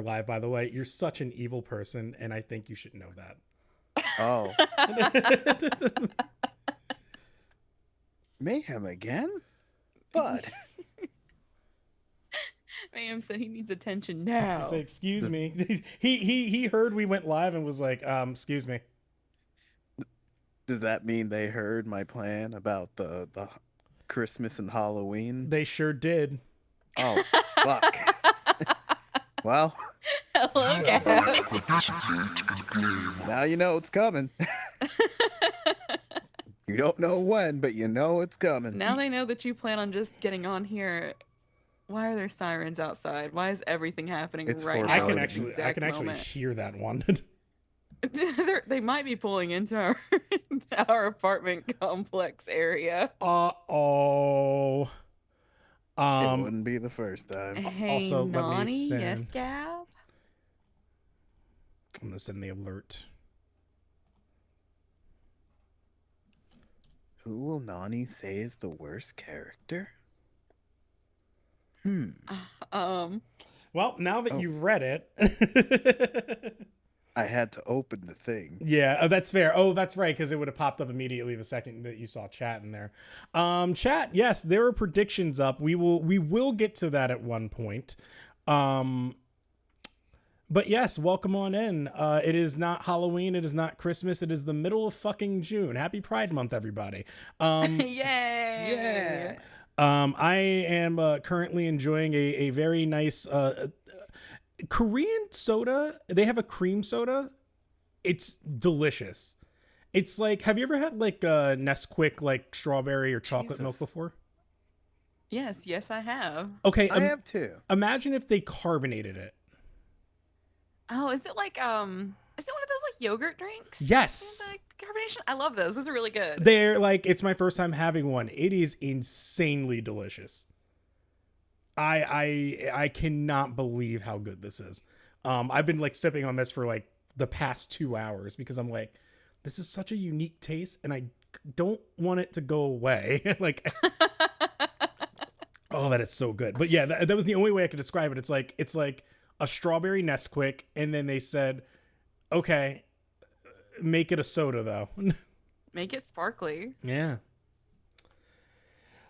live, by the way. You're such an evil person, and I think you should know that. Oh. Mayhem again? Bud. Mayhem said he needs attention now. Say, excuse me. He heard we went live and was like, excuse me. Does that mean they heard my plan about the Christmas and Halloween? They sure did. Oh, fuck. Well, Hello, Gab. now you know it's coming. You don't know when, but you know it's coming. Now they know that you plan on just getting on here. Why are there sirens outside? Why is everything happening It's right for now? I at can this actually exact moment? hear that one. They might be pulling into our apartment complex area. It wouldn't be the first time. Hey, Also, let me Nani, send- yes, Gab? I'm gonna send the alert. Who will Nani say is the worst character? Well, now that you've read it. I had to open the thing. Yeah, that's fair. Oh, that's right, because it would have popped up immediately the second that you saw chat in there. Chat, yes, there are predictions up. We will get to that at one point. But yes, welcome on in. It is not Halloween. It is not Christmas. It is the middle of fucking June. Happy Pride Month, everybody. Yay! Yeah. I am currently enjoying a very nice Korean soda. They have a cream soda. It's delicious. It's like, have you ever had like Nesquik, like strawberry or chocolate milk before? Yes, I have. Okay, I have too. imagine if they carbonated it. Oh, is it like is it one of those like yogurt drinks? Yes. With the carbonation? I love those. Those are really good. They're like, it's my first time having one. It is insanely delicious. I cannot believe how good this is. I've been like sipping on this for like the past 2 hours because I'm like, this is such a unique taste and I don't want it to go away. Like, oh, that is so good. But yeah, that was the only way I could describe it. It's like a strawberry Nesquik, and then they said, okay, make it a soda though. Make it sparkly. Yeah.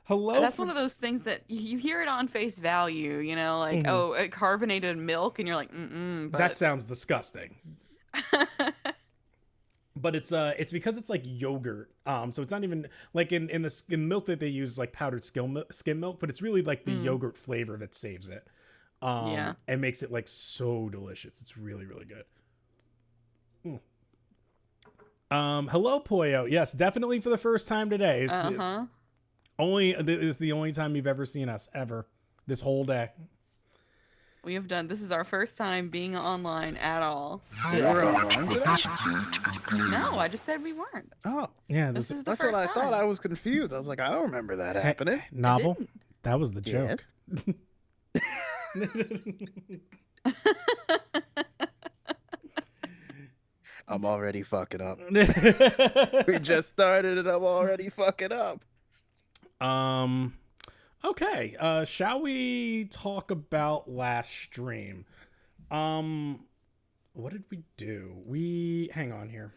Hello. That's one of those things that you hear it on face value, you know, like, oh, carbonated milk, and you're like, but that sounds disgusting. But it's because it's like yogurt. So it's not even like in the milk that they use like powdered skim milk, but it's really like the yogurt flavor that saves it. Yeah. And makes it like so delicious. It's really, really good. Hello, Poyo. Yes, definitely for the first time today. It's the only time you've ever seen us ever this whole day. We have done. This is our first time being online at all. We're online today? No, I just said we weren't. Oh, Yeah, This is the that's first what I thought. time. I was confused. I was like, I don't remember that happening. novel. didn't. That was the joke. Yes. I'm already fucking up. We just started and I'm already fucking up. Okay. Shall we talk about last stream? What did we do? Hang on here.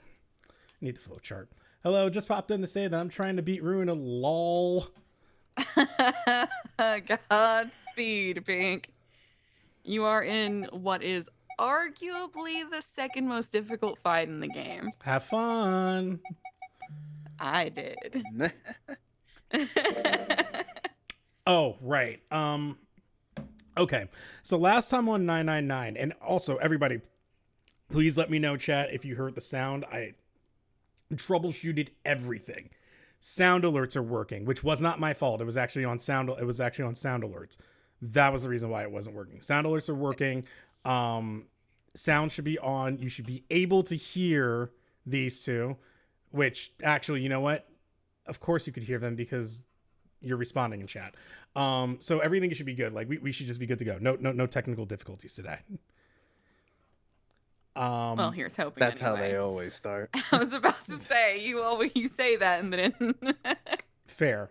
I need the flow chart. Hello, just popped in to say that I'm trying to beat Ruin a lol. Godspeed, Pink. You are in what is arguably the second most difficult fight in the game. Have fun. I did. Oh, right. Okay. So last time on 999, and also everybody, please let me know, chat, if you heard the sound. I troubleshooted everything. Sound alerts are working, which was not my fault. It was actually on sound alerts. That was the reason why it wasn't working. Sound alerts are working. Sound should be on. You should be able to hear these two, which actually, you know what? Of course you could hear them because you're responding in chat. So everything should be good. Like we should just be good to go. No technical difficulties today. Well, here's hoping. That's how anyway. they always start. I was about to say you say that and then Fair.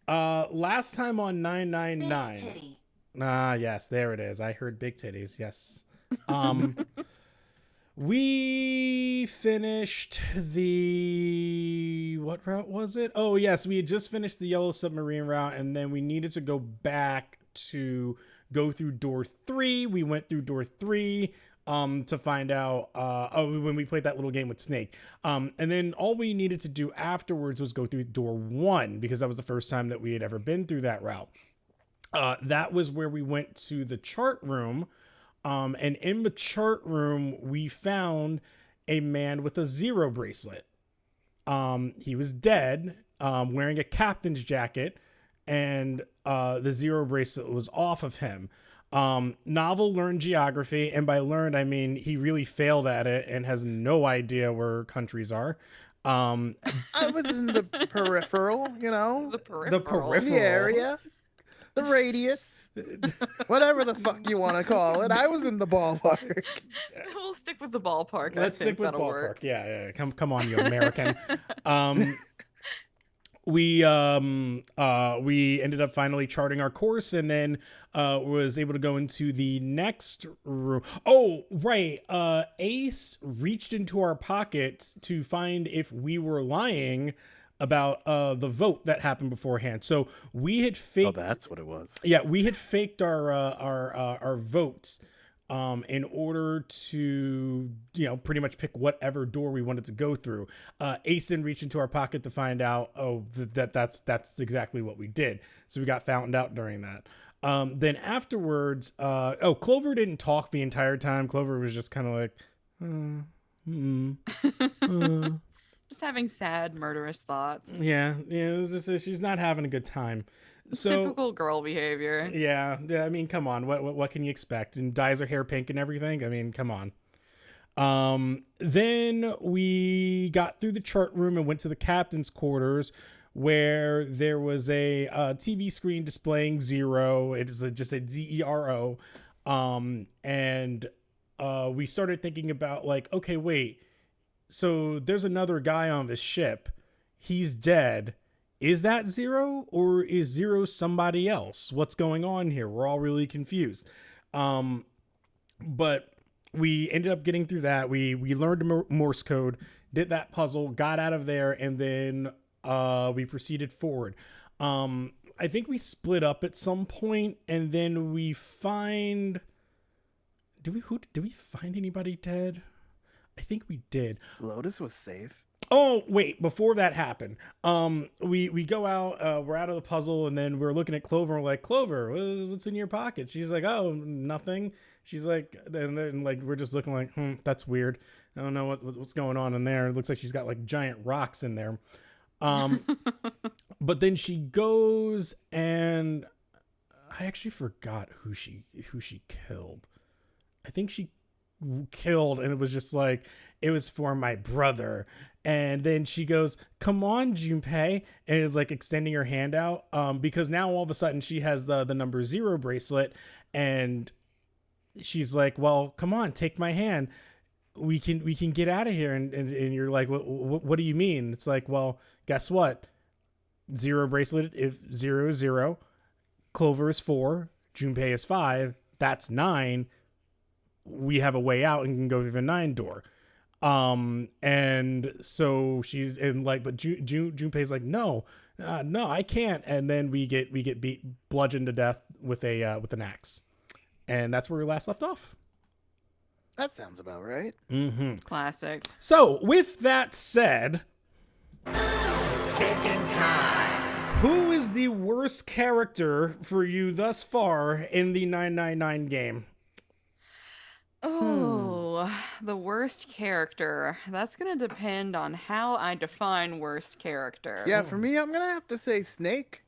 Last time on 999. Big titty. Ah, yes, there it is. I heard big titties. Yes. We finished the, what route was it? Oh yes, we had just finished the Yellow Submarine route, and then we needed to go back to go through door 3. We went through door 3 to find out when we played that little game with Snake. And then all we needed to do afterwards was go through door 1, because that was the first time that we had ever been through that route. That was where we went to the chart room. And in the chart room, we found a man with a 0 bracelet. He was dead, wearing a captain's jacket, and the 0 bracelet was off of him. Novel learned geography, and by learned, I mean he really failed at it and has no idea where countries are. I was in the peripheral, you know, The peripheral. the area, the radius, whatever the fuck you want to call it. I was in the ballpark. We'll stick with the ballpark. Let's stick with that'll ballpark. work. Yeah. Come on, you American. We ended up finally charting our course, and then was able to go into the next room. Oh, right. Ace reached into our pockets to find if we were lying about the vote that happened beforehand. So we had faked. Oh, that's what it was. Yeah, we had faked our votes in order to, pretty much pick whatever door we wanted to go through. Ace then reached into our pocket to find out, that's exactly what we did. So we got found out during that. Then afterwards, Clover didn't talk the entire time. Clover was just kind of like, Just having sad, murderous thoughts. yeah, she's not having a good time. So, Typical girl behavior. Yeah. I mean, come on. What can you expect? And dyes her hair pink and everything. I mean, come on. Then we got through the chart room and went to the captain's quarters, where there was a TV screen displaying 0. It is just a ZERO. And we started thinking about like, okay, wait. So there's another guy on this ship. He's dead. Is that 0, or is 0 somebody else? What's going on here? We're all really confused. But we ended up getting through that. We learned Morse code, did that puzzle, got out of there, and then we proceeded forward. I think we split up at some point, and then we find. Did we find anybody dead? I think we did. Lotus was safe. Oh, wait, before that happened, we go out, we're out of the puzzle, and then we're looking at Clover, and we're like, Clover, what's in your pocket? She's like, oh, nothing. She's like, and then like, we're just looking like, that's weird. I don't know what's going on in there. It looks like she's got like giant rocks in there. But then she goes, and I actually forgot who she killed. I think she killed, and it was just like, it was for my brother. And then she goes, come on, Junpei, and is like extending her hand out, because now all of a sudden she has the number 0 bracelet, and she's like, well, come on, take my hand, we can get out of here. And you're like, what do you mean? It's like, well, guess what, 0 bracelet, if 0 is 0, Clover is 4, Junpei is 5, that's 9. We have a way out and can go through the 9 door. And so she's in like, but Junpei's like, no, I can't. And then we get bludgeoned to death with an axe. And that's where we last left off. That sounds about right. Mm-hmm. Classic. So with that said, who is the worst character for you thus far in the 999 game? Oh, the worst character. That's going to depend on how I define worst character. Yeah, for me, I'm going to have to say Snake.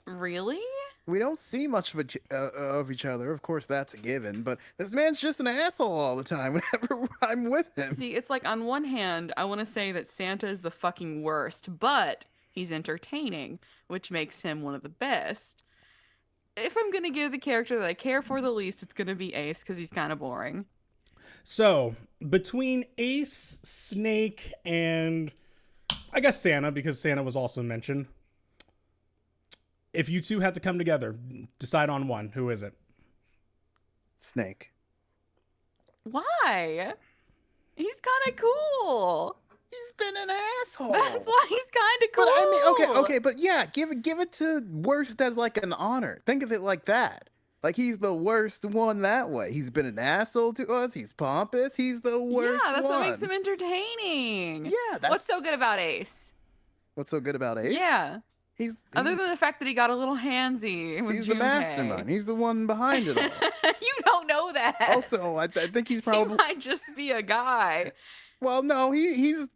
Really? We don't see much of each other. Of course, that's a given. But this man's just an asshole all the time whenever I'm with him. See, it's like on one hand, I want to say that Santa is the fucking worst, but he's entertaining, which makes him one of the best. If I'm going to give the character that I care for the least, it's going to be Ace, because he's kind of boring. So, between Ace, Snake, and I guess Santa, because Santa was also mentioned. If you two had to come together, decide on one. Who is it? Snake. Why? He's kind of cool. He's been an asshole. That's why he's kind of cool. But I mean, okay, but yeah, give it to worst as like an honor. Think of it like that. Like he's the worst one that way. He's been an asshole to us. He's pompous. He's the worst Yeah, that's one. what makes him entertaining. Yeah, that's What's so good about Ace? what's so good about Ace. Yeah. He's Other than the fact that he got a little handsy with he's the Junpei. mastermind. He's the one behind it all. You don't know that. Also, I think he's He probably might just be a guy. well. No, he's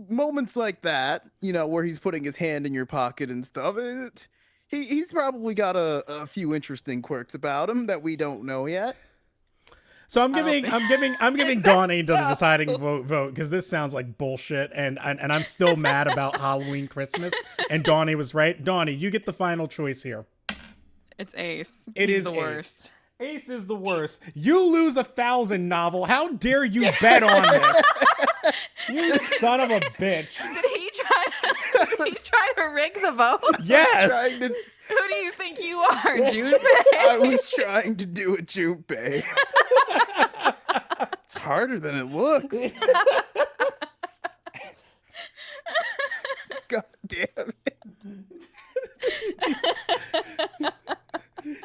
moments like that. You know, where he's putting his hand in your pocket and stuff. He's probably got a few interesting quirks about him that we don't know yet. So I'm giving Donnie the deciding vote because this sounds like bullshit, and I'm still mad about Halloween Christmas. And Donnie was right. Donnie, you get the final choice here. It's Ace. It He's is the Ace. worst. Ace is the worst. You lose 1,000, Novel. How dare you bet on this? You son of a bitch. Did he try to rig the vote? Yes. Who do you think you are, Junpei? I was trying to do a Junpei. It's harder than it looks. God damn it.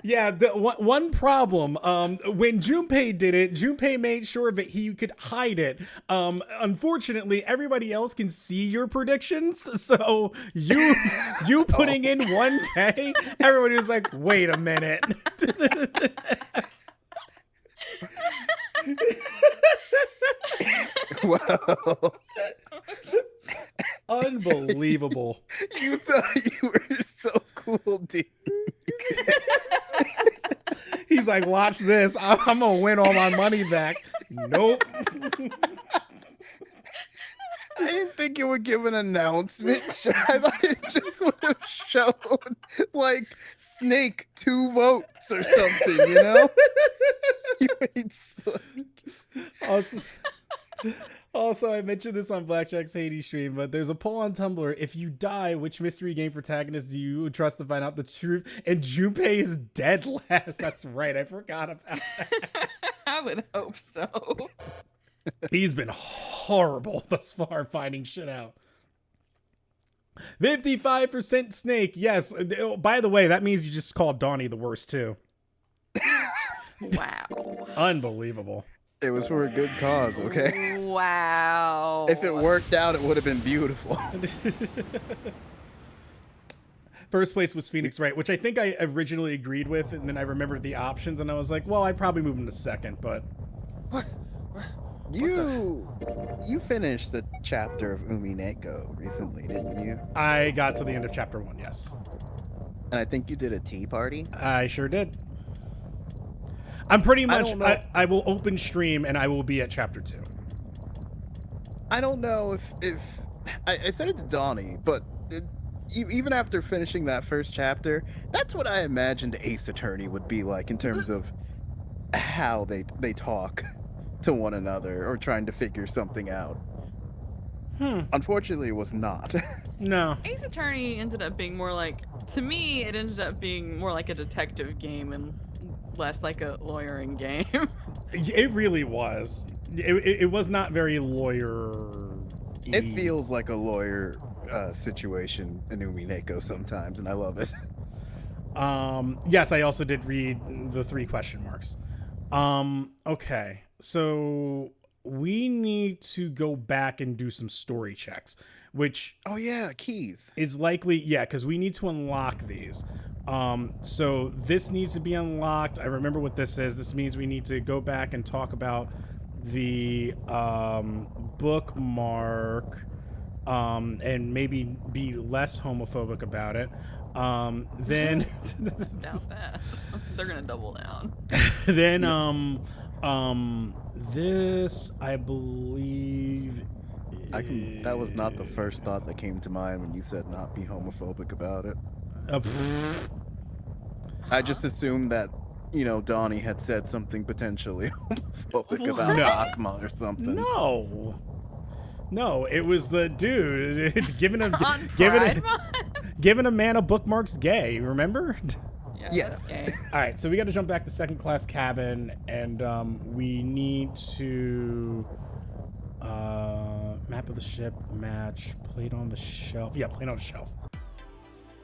Yeah, the one problem. When Junpei did it, Junpei made sure that he could hide it. Unfortunately, everybody else can see your predictions. So you putting in 1K, everybody was like, "Wait a minute." Wow. Unbelievable. You thought you were so cool, dude. He's like, "Watch this. I'm gonna win all my money back." Nope. I didn't think it would give an announcement. I thought it just would have shown like Snake 2 votes or something, you know? You made Also, I mentioned this on Blackjack's Hades stream, but there's a poll on Tumblr. If you die, which mystery game protagonist do you trust to find out the truth? And Junpei is dead last. That's right. I forgot about that. I would hope so. He's been horrible thus far finding shit out. 55% Snake. Yes. By the way, that means you just called Donnie the worst too. Wow. Unbelievable. It was for a good cause, okay? Wow. If it worked out, it would have been beautiful. First place was Phoenix Wright, which I think I originally agreed with, and then I remembered the options, and I was like, well, I'd probably move him to second, but... What? You finished the chapter of Umineko recently, didn't you? I got to the end of chapter 1, yes. And I think you did a tea party? I sure did. I'm pretty much... I will open stream, and I will be at chapter 2. I don't know if I said it to Donnie, but even after finishing that first chapter, that's what I imagined Ace Attorney would be like in terms of how they talk to one another or trying to figure something out. Unfortunately, it was not. No. Ace Attorney ended up being more like, to me, it ended up being more like a detective game and less like a lawyering game. It really was. It was not very lawyer. It feels like a lawyer situation in Umineko sometimes, and I love it. Yes, I also did read the 3 question marks. Okay, so we need to go back and do some story checks, which Oh yeah, keys. is likely, yeah, because we need to unlock these. So this needs to be unlocked. I remember what this is. This means we need to go back and talk about the bookmark and maybe be less homophobic about it. Then Doubt that. They're gonna double down. then this I believe That was not the first thought that came to mind when you said not be homophobic about it. I just assumed that, you know, Donnie had said something potentially homophobic about Akma or something. No, it was the dude. It's giving a On giving Pride a, giving a man a bookmark's gay. Remember? Yeah. That's gay. All right, so we got to jump back to second class cabin, and we need to map of the ship, match, plate on the shelf. Yeah, plate on the shelf.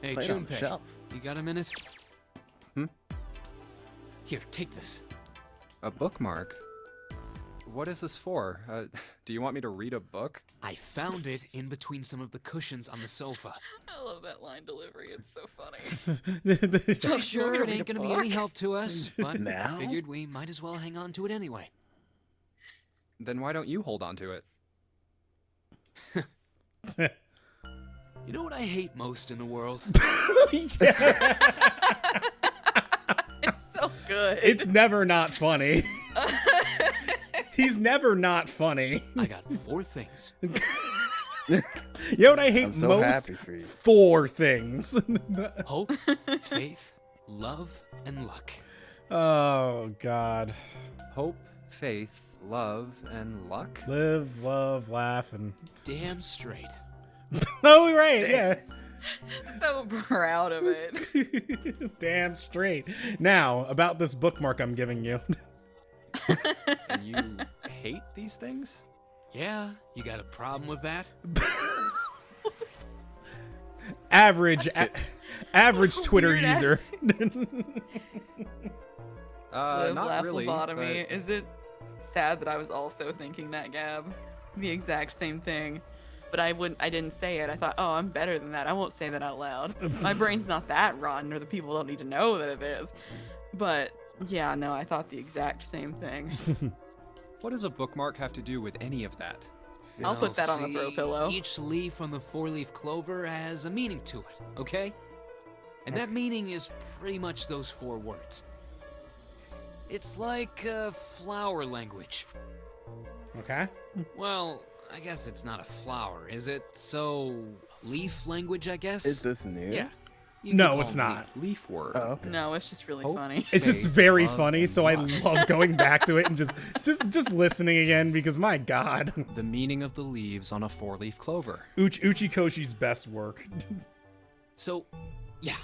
Hey, Play it on the Junpei, shelf. you got a minute? Hmm? Here, take this. A bookmark? What is this for? Do you want me to read a book? I found it in between some of the cushions on the sofa. I love that line delivery. It's so funny. Pretty sure want it me to ain't read a gonna be any book? help to us, but Now? I figured we might as well hang on to it anyway. Then why don't you hold on to it? You know what I hate most in the world? It's so good. It's never not funny. He's never not funny. I got 4 things. You know what I hate I'm so most? happy for you. 4 things. Hope, faith, love, and luck. Oh, God. Hope, faith, love, and luck? Live, love, laugh, and... Damn straight. Oh, right, yeah. So proud of it. Damn straight. Now, about this bookmark I'm giving you. And you hate these things? Yeah, you got a problem with that? Average Twitter Weird user. Live, Not laugh, really. lobotomy. but- Is it sad that I was also thinking that, Gab? The exact same thing. But I didn't say it. I thought, oh, I'm better than that. I won't say that out loud. My brain's not that rotten, or the people don't need to know that it is. But yeah, no, I thought the exact same thing. What does a bookmark have to do with any of that? I'll put that on a See, throw pillow. Each leaf on the 4-leaf clover has a meaning to it, okay? And that meaning is pretty much those 4 words. It's like flower language. Okay. Well, I guess it's not a flower, is it? So, leaf language, I guess? Is this new? Yeah. You can No, call it's it not. Leaf word. Oh, okay. No, it's just really Hope. funny. It's just Faith, very love, funny, and so I luck. love going back to it and just listening again because my God. The meaning of the leaves on a 4-leaf clover. Uchikoshi's best work. So, yeah.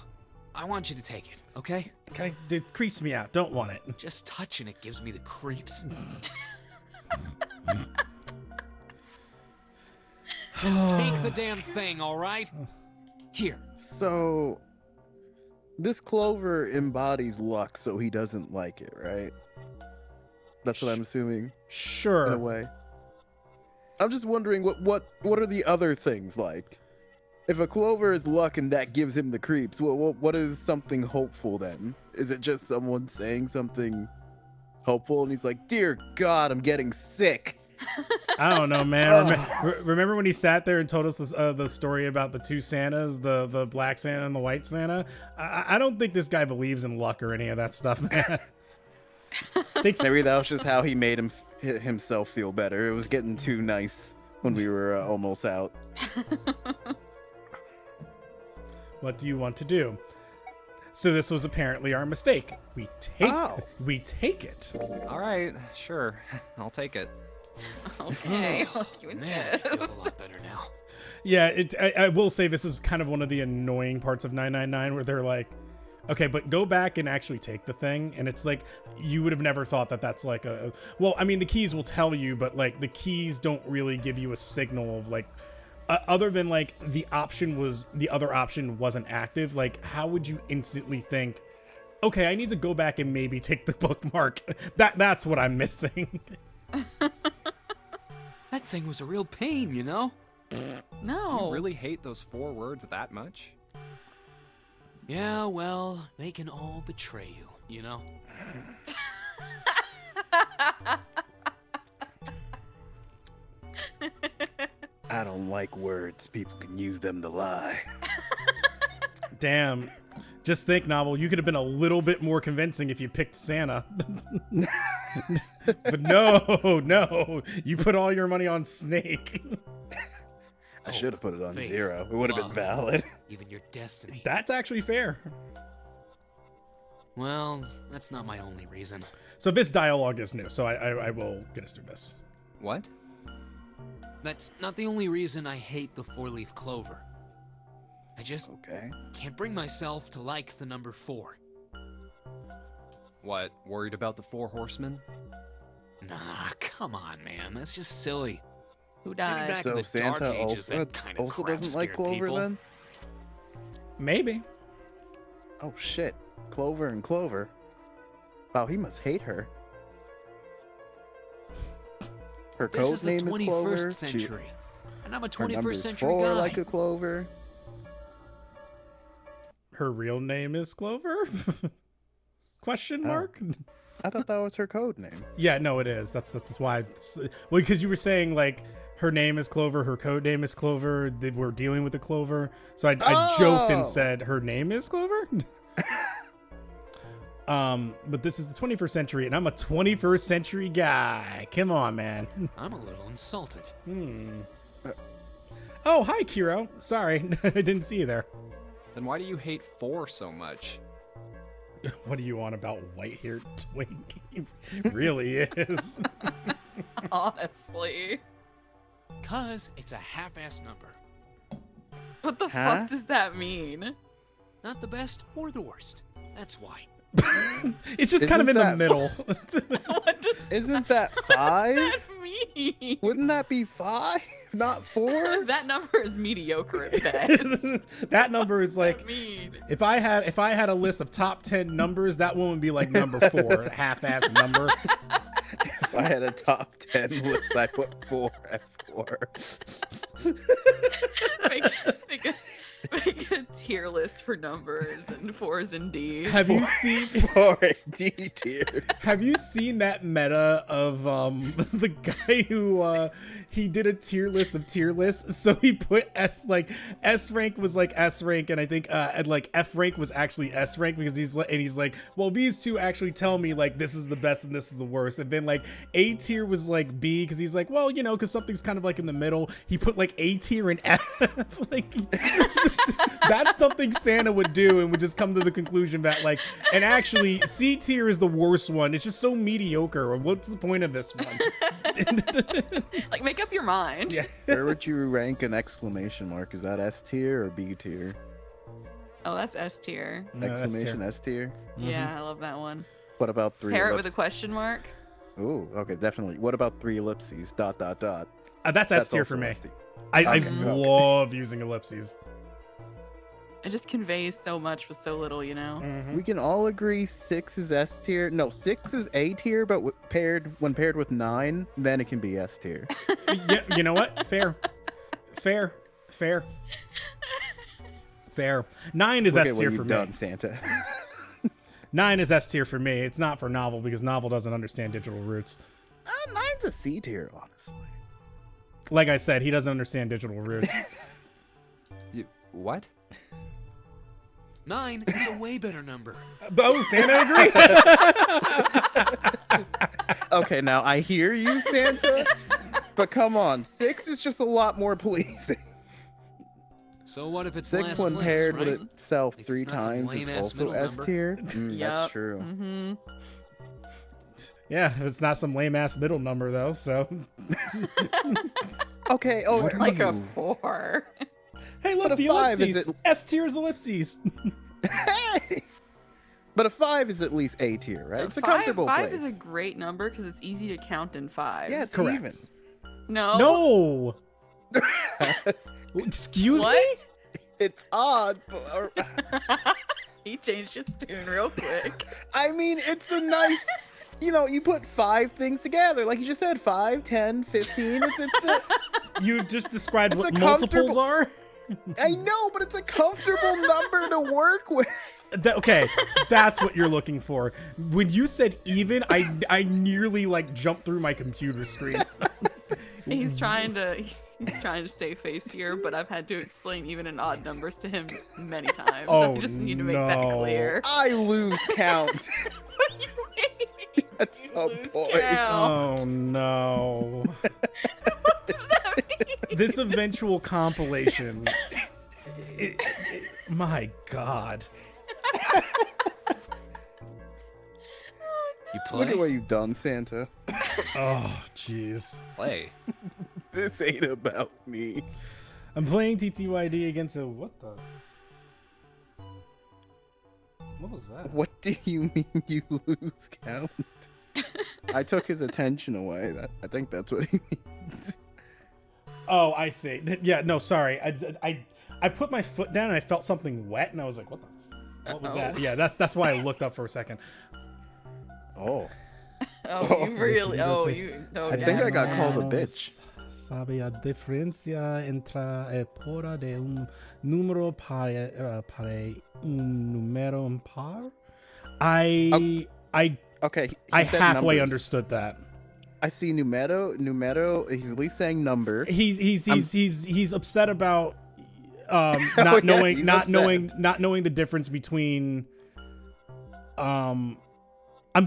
I want you to take it, okay? Okay, it creeps me out. Don't want it. Just touching it gives me the creeps. Take the damn thing, all right? Here. So, this clover embodies luck, so he doesn't like it, right? That's what I'm assuming, in a Sure. way. I'm just wondering what are the other things like? If a clover is luck and that gives him the creeps, what is something hopeful then? Is it just someone saying something hopeful and he's like, "Dear God, I'm getting sick." I don't know, man. Remember when he sat there and told us this, the story about the 2 Santas, the black Santa and the white Santa? I don't think this guy believes in luck or any of that stuff, man. Maybe that was just how he made himself feel better. It was getting too nice when we were almost out. What do you want to do? So this was apparently our mistake. We take it. All right, sure. I'll take it. Okay, well, if you Man, I feel a insist. lot better now. Yeah, I will say this is kind of one of the annoying parts of 999 where they're like, okay, but go back and actually take the thing. And it's like, you would have never thought that that's like well, I mean, the keys will tell you, but like the keys don't really give you a signal of like, other than like the other option wasn't active. Like, how would you instantly think, okay, I need to go back and maybe take the bookmark? That's what I'm missing. That thing was a real pain, you know? No. You really hate those 4 words that much? Yeah, well, they can all betray you, you know? I don't like words. People can use them to lie. Damn. Just think, Novel, you could have been a little bit more convincing if you picked Santa. But no, you put all your money on Snake. I should have put it on faith, 0. It would have been love. valid. Even your destiny. That's actually fair. Well, that's not my only reason. So this dialogue is new, so I will get us through this. What? That's not the only reason I hate the 4-leaf clover. I just Okay. can't bring myself to like the number 4. What, worried about the Four Horsemen? Nah, come on, man. That's just silly. Who Maybe dies? back in So the Santa Dark Ages, also, that kind of also crap doesn't like scared Clover people. then? Maybe. Oh shit, Clover and Clover. Wow, he must hate her. Her This code is the name is 21st Clover. century, and I'm a Her 21st number's century 4 guy. like a Clover. Her real name is Clover? Question mark? I thought that was her code name. Yeah, no, it is. That's why. Well, because you were saying like her name is Clover, her code name is Clover. We're dealing with a Clover, so I joked Oh. and said her name is Clover. But this is the 21st century, and I'm a 21st century guy. Come on, man. I'm a little insulted. Oh, hi, Kiro. Sorry, I didn't see you there. Then why do you hate 4 so much? What do you want about white-haired twink? He really is. Honestly. 'Cause it's a half-ass number. What the Huh? fuck does that mean? Not the best or the worst. That's why. It's just kind of in Isn't the that- middle. What does Isn't that 5? that mean? Wouldn't that be 5, not 4? That number is mediocre at best. That number is like, What does that mean? if I had a list of top 10 numbers, that one would be like number 4, a half-ass number. If I had a top 10 list, I put 4 at 4. Make a tier list for numbers and 4s and Ds. Have you seen 4 D tier. Have you seen that meta of the guy who he did a tier list of tier lists? So he put S rank was like S rank, and I think and like F rank was actually S rank, because he's like, well, these two actually tell me like this is the best and this is the worst. And then like A tier was like B, because he's like, well, you know, because something's kind of like in the middle. He put like A tier and F. Like that's something Santa would do, and would just come to the conclusion that like, and actually C tier is the worst one. It's just so mediocre. What's the point of this one? Like, make up your mind. Yeah. Where would you rank an exclamation mark? Is that S tier or B tier? Oh, that's S tier. No, that's Exclamation tier. S tier? Yeah, I love that one. What about 3 Parrot with a ellipses? question mark. Ooh, okay, definitely. What about 3 ellipses? ... That's S tier also for me. S tier. I Okay. love using ellipses. It just conveys so much with so little, you know. We can all agree 6 is S tier. No, 6 is A tier, but when paired with 9, then it can be S tier. Yeah, you know what? Fair. 9 is Look S at what tier you've for me. done, Santa. 9 is S tier for me. It's not for Novel, because Novel doesn't understand digital roots. 9's a C tier, honestly. Like I said, he doesn't understand digital roots. What? 9 is a way better number. Oh, Santa agreed. Okay, now I hear you, Santa, but come on, 6 is just a lot more pleasing. So what if it's 6 last when place, paired right? with itself At least 3 it's not some times is lame-ass also middle S number. tier. Yep. That's true. Mm-hmm. Yeah, it's not some lame ass middle number though. So, Okay, oh, Like a 4. hey, look, But a the 5 is ellipses. it- S tier is ellipses. hey! But a 5 is at least A tier, right? It's a comfortable five place. is a great number because it's easy to count in 5. Yeah, it's Correct. even. No. No. Excuse me. What? It's odd, but He changed his tune real quick. I mean, it's a nice, you put 5 things together. Like you just said, 5, 10, 15. You've just described It's what a multiples comfortable- are. I know, but it's a comfortable number to work with. Okay, that's what you're looking for. When you said even, I nearly like jumped through my computer screen. He's trying to stay face here, but I've had to explain even and odd numbers to him many times. Oh, I just need to make that no. clear. I lose count What do you mean? at You some lose point. count. Oh no. What does that mean? This eventual compilation. My God. You play? Look at what you've done, Santa. Oh, jeez. Play. This ain't about me. I'm playing TTYD against a what the? What was that? What do you mean you lose count? I took his attention away. I think that's what he means. Oh, I see. Yeah, no, sorry. I put my foot down and I felt something wet and I was like, what was that? Yeah, that's why I looked up for a second. Oh. Oh, you really? Oh, you. Oh, I think I got called a bitch. Sabe a diferencia entre pora de número para número impar? Okay. I said halfway numbers. understood that. I see numero. He's at least saying number. He's upset about Oh, not yeah, knowing he's not upset. knowing the difference between I'm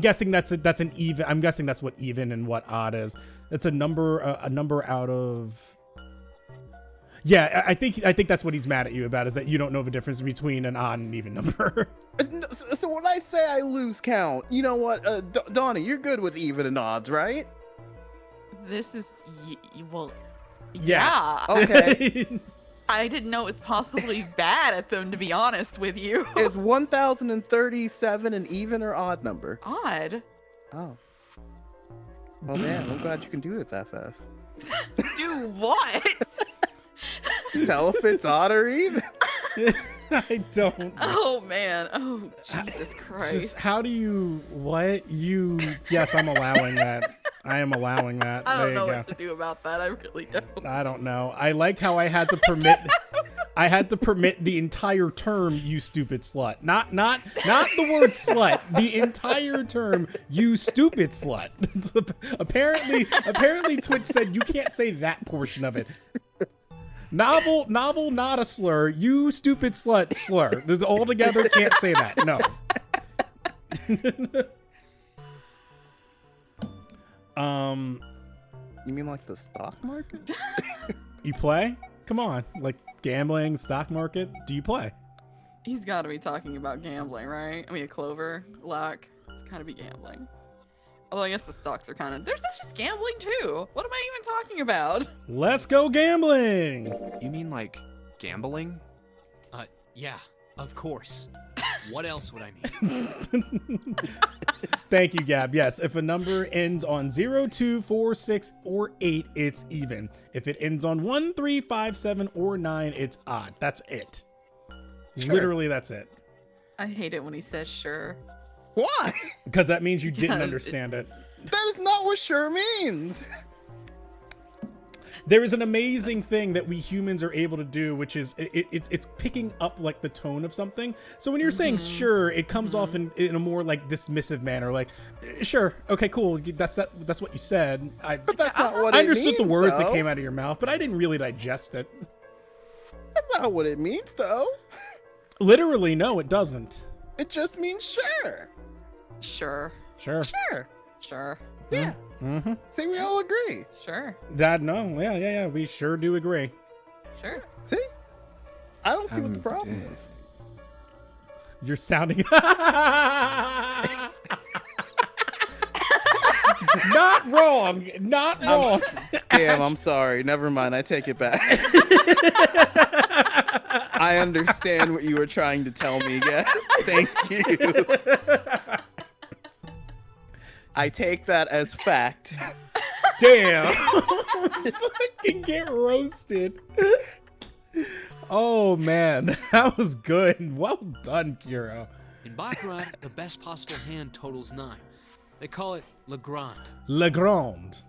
guessing that's an even. I'm guessing that's what even and what odd is. It's a number out of. Yeah, I think that's what he's mad at you about, is that you don't know the difference between an odd and even number. So when I say I lose count, you know what, Donnie, you're good with even and odds, right? This is well. Yes. Yeah. Okay. I didn't know it was possibly bad at them, to be honest with you. Is 1,037 an even or odd number? Odd. Oh. Well, man, I'm glad you can do it that fast. Do what? Tell if it's odd or even. I don't. Oh man. Oh Jesus Christ. Just how do you what you? Yes, I'm allowing that. I am allowing that. I There don't you know go. what to do about that. I really don't. I don't know. I like how I had to permit. I had to permit the entire term "you stupid slut." Not the word "slut." The entire term "you stupid slut." apparently, Twitch said you can't say that portion of it. Novel, not a slur. You stupid slut, slur. There's altogether can't say that. No. You mean like the stock market? You play? Come on, like gambling, stock market. Do you play? He's got to be talking about gambling, right? I mean, a clover, luck. It's got to be gambling. Although I guess the stocks are kind of. That's just gambling too. What am I even talking about? Let's go gambling. You mean like gambling? Yeah, of course. What else would I mean? Thank you, Gab. Yes, if a number ends on 0, 2, 4, 6, or 8, it's even. If it ends on 1, 3, 5, 7, or 9, it's odd. That's it. Sure. Literally, that's it. I hate it when he says sure. Why? Because that means you didn't Because understand it. That is not what sure means. There is an amazing thing that we humans are able to do, which is it's picking up like the tone of something. So when you're saying sure, it comes off in a more like dismissive manner, like sure, okay, cool, that's what you said. But that's not what I it understood means, the words that though. came out of your mouth, but I didn't really digest it. That's not what it means, though. Literally, no, it doesn't. It just means sure. Sure. Sure. Sure. Sure. Yeah. Mm-hmm. See, we all agree. Sure. Dad, no, yeah, we sure do agree. Sure. See? I don't see what the problem is. You're sounding not wrong. Not wrong. Damn, I'm sorry. Never mind. I take it back. I understand what you were trying to tell me, Gab. Thank you. I take that as fact. Damn. Fucking get roasted. Oh man, that was good. Well done, Kiro. In Baccarat, the best possible hand totals 9. They call it Le Grand. Le Grand.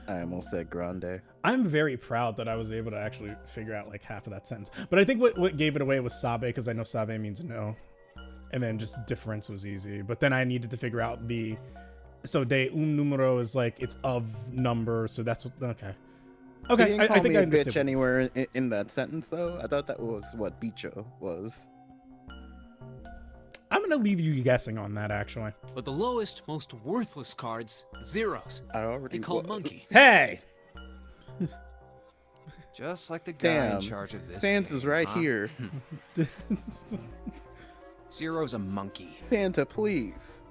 I almost said grande. I'm very proud that I was able to actually figure out like half of that sentence. But I think what gave it away was sabe, because I know sabe means no. And then just difference was easy. But then I needed to figure out so de un numero is like it's of number. So that's what, okay. He Okay, didn't I call think me I a understood. bitch anywhere in that sentence, though. I thought that was what bicho was. I'm going to leave you guessing on that, actually. But the lowest, most worthless cards, zeros. I already They call it was. monkeys. Hey! Just like the guy Damn. in charge of this. Sans game, is right huh? here. Zero's a monkey. Santa, please.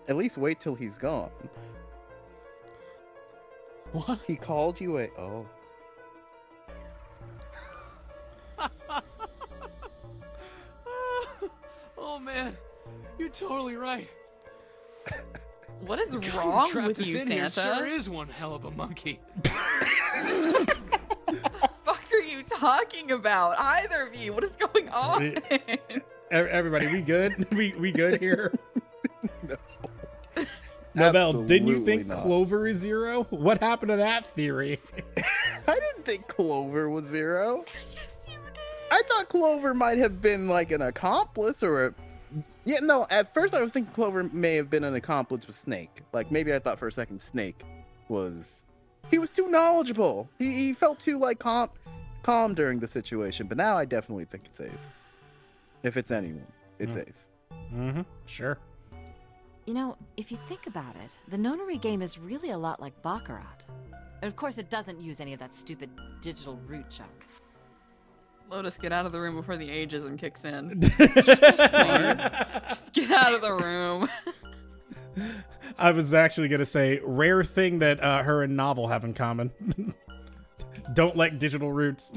At least wait till he's gone. What? He called you a... Oh. You're totally right. What is The guy who wrong trapped with us you, in here Santa? sure is one hell of a monkey. Fuck are you talking about? Either of you? What is going on? Everybody, we good? We good here? No. Nobel, didn't you Absolutely think not. Clover is zero? What happened to that theory? I didn't think Clover was zero. Yes, you did. I thought Clover might have been like an accomplice or a. Yeah, no, at first I was thinking Clover may have been an accomplice with Snake. Like maybe I thought for a second Snake was. He was too knowledgeable. He felt too like calm during the situation. But now I definitely think it's Ace. If it's anyone, it's Ace. Mm-hmm. Sure. You know, if you think about it, the nonary game is really a lot like Baccarat. And of course, it doesn't use any of that stupid digital root junk. Lotus, get out of the room before the ageism kicks in. Just get out of the room. I was actually gonna say rare thing that her and Novel have in common. Don't like digital roots.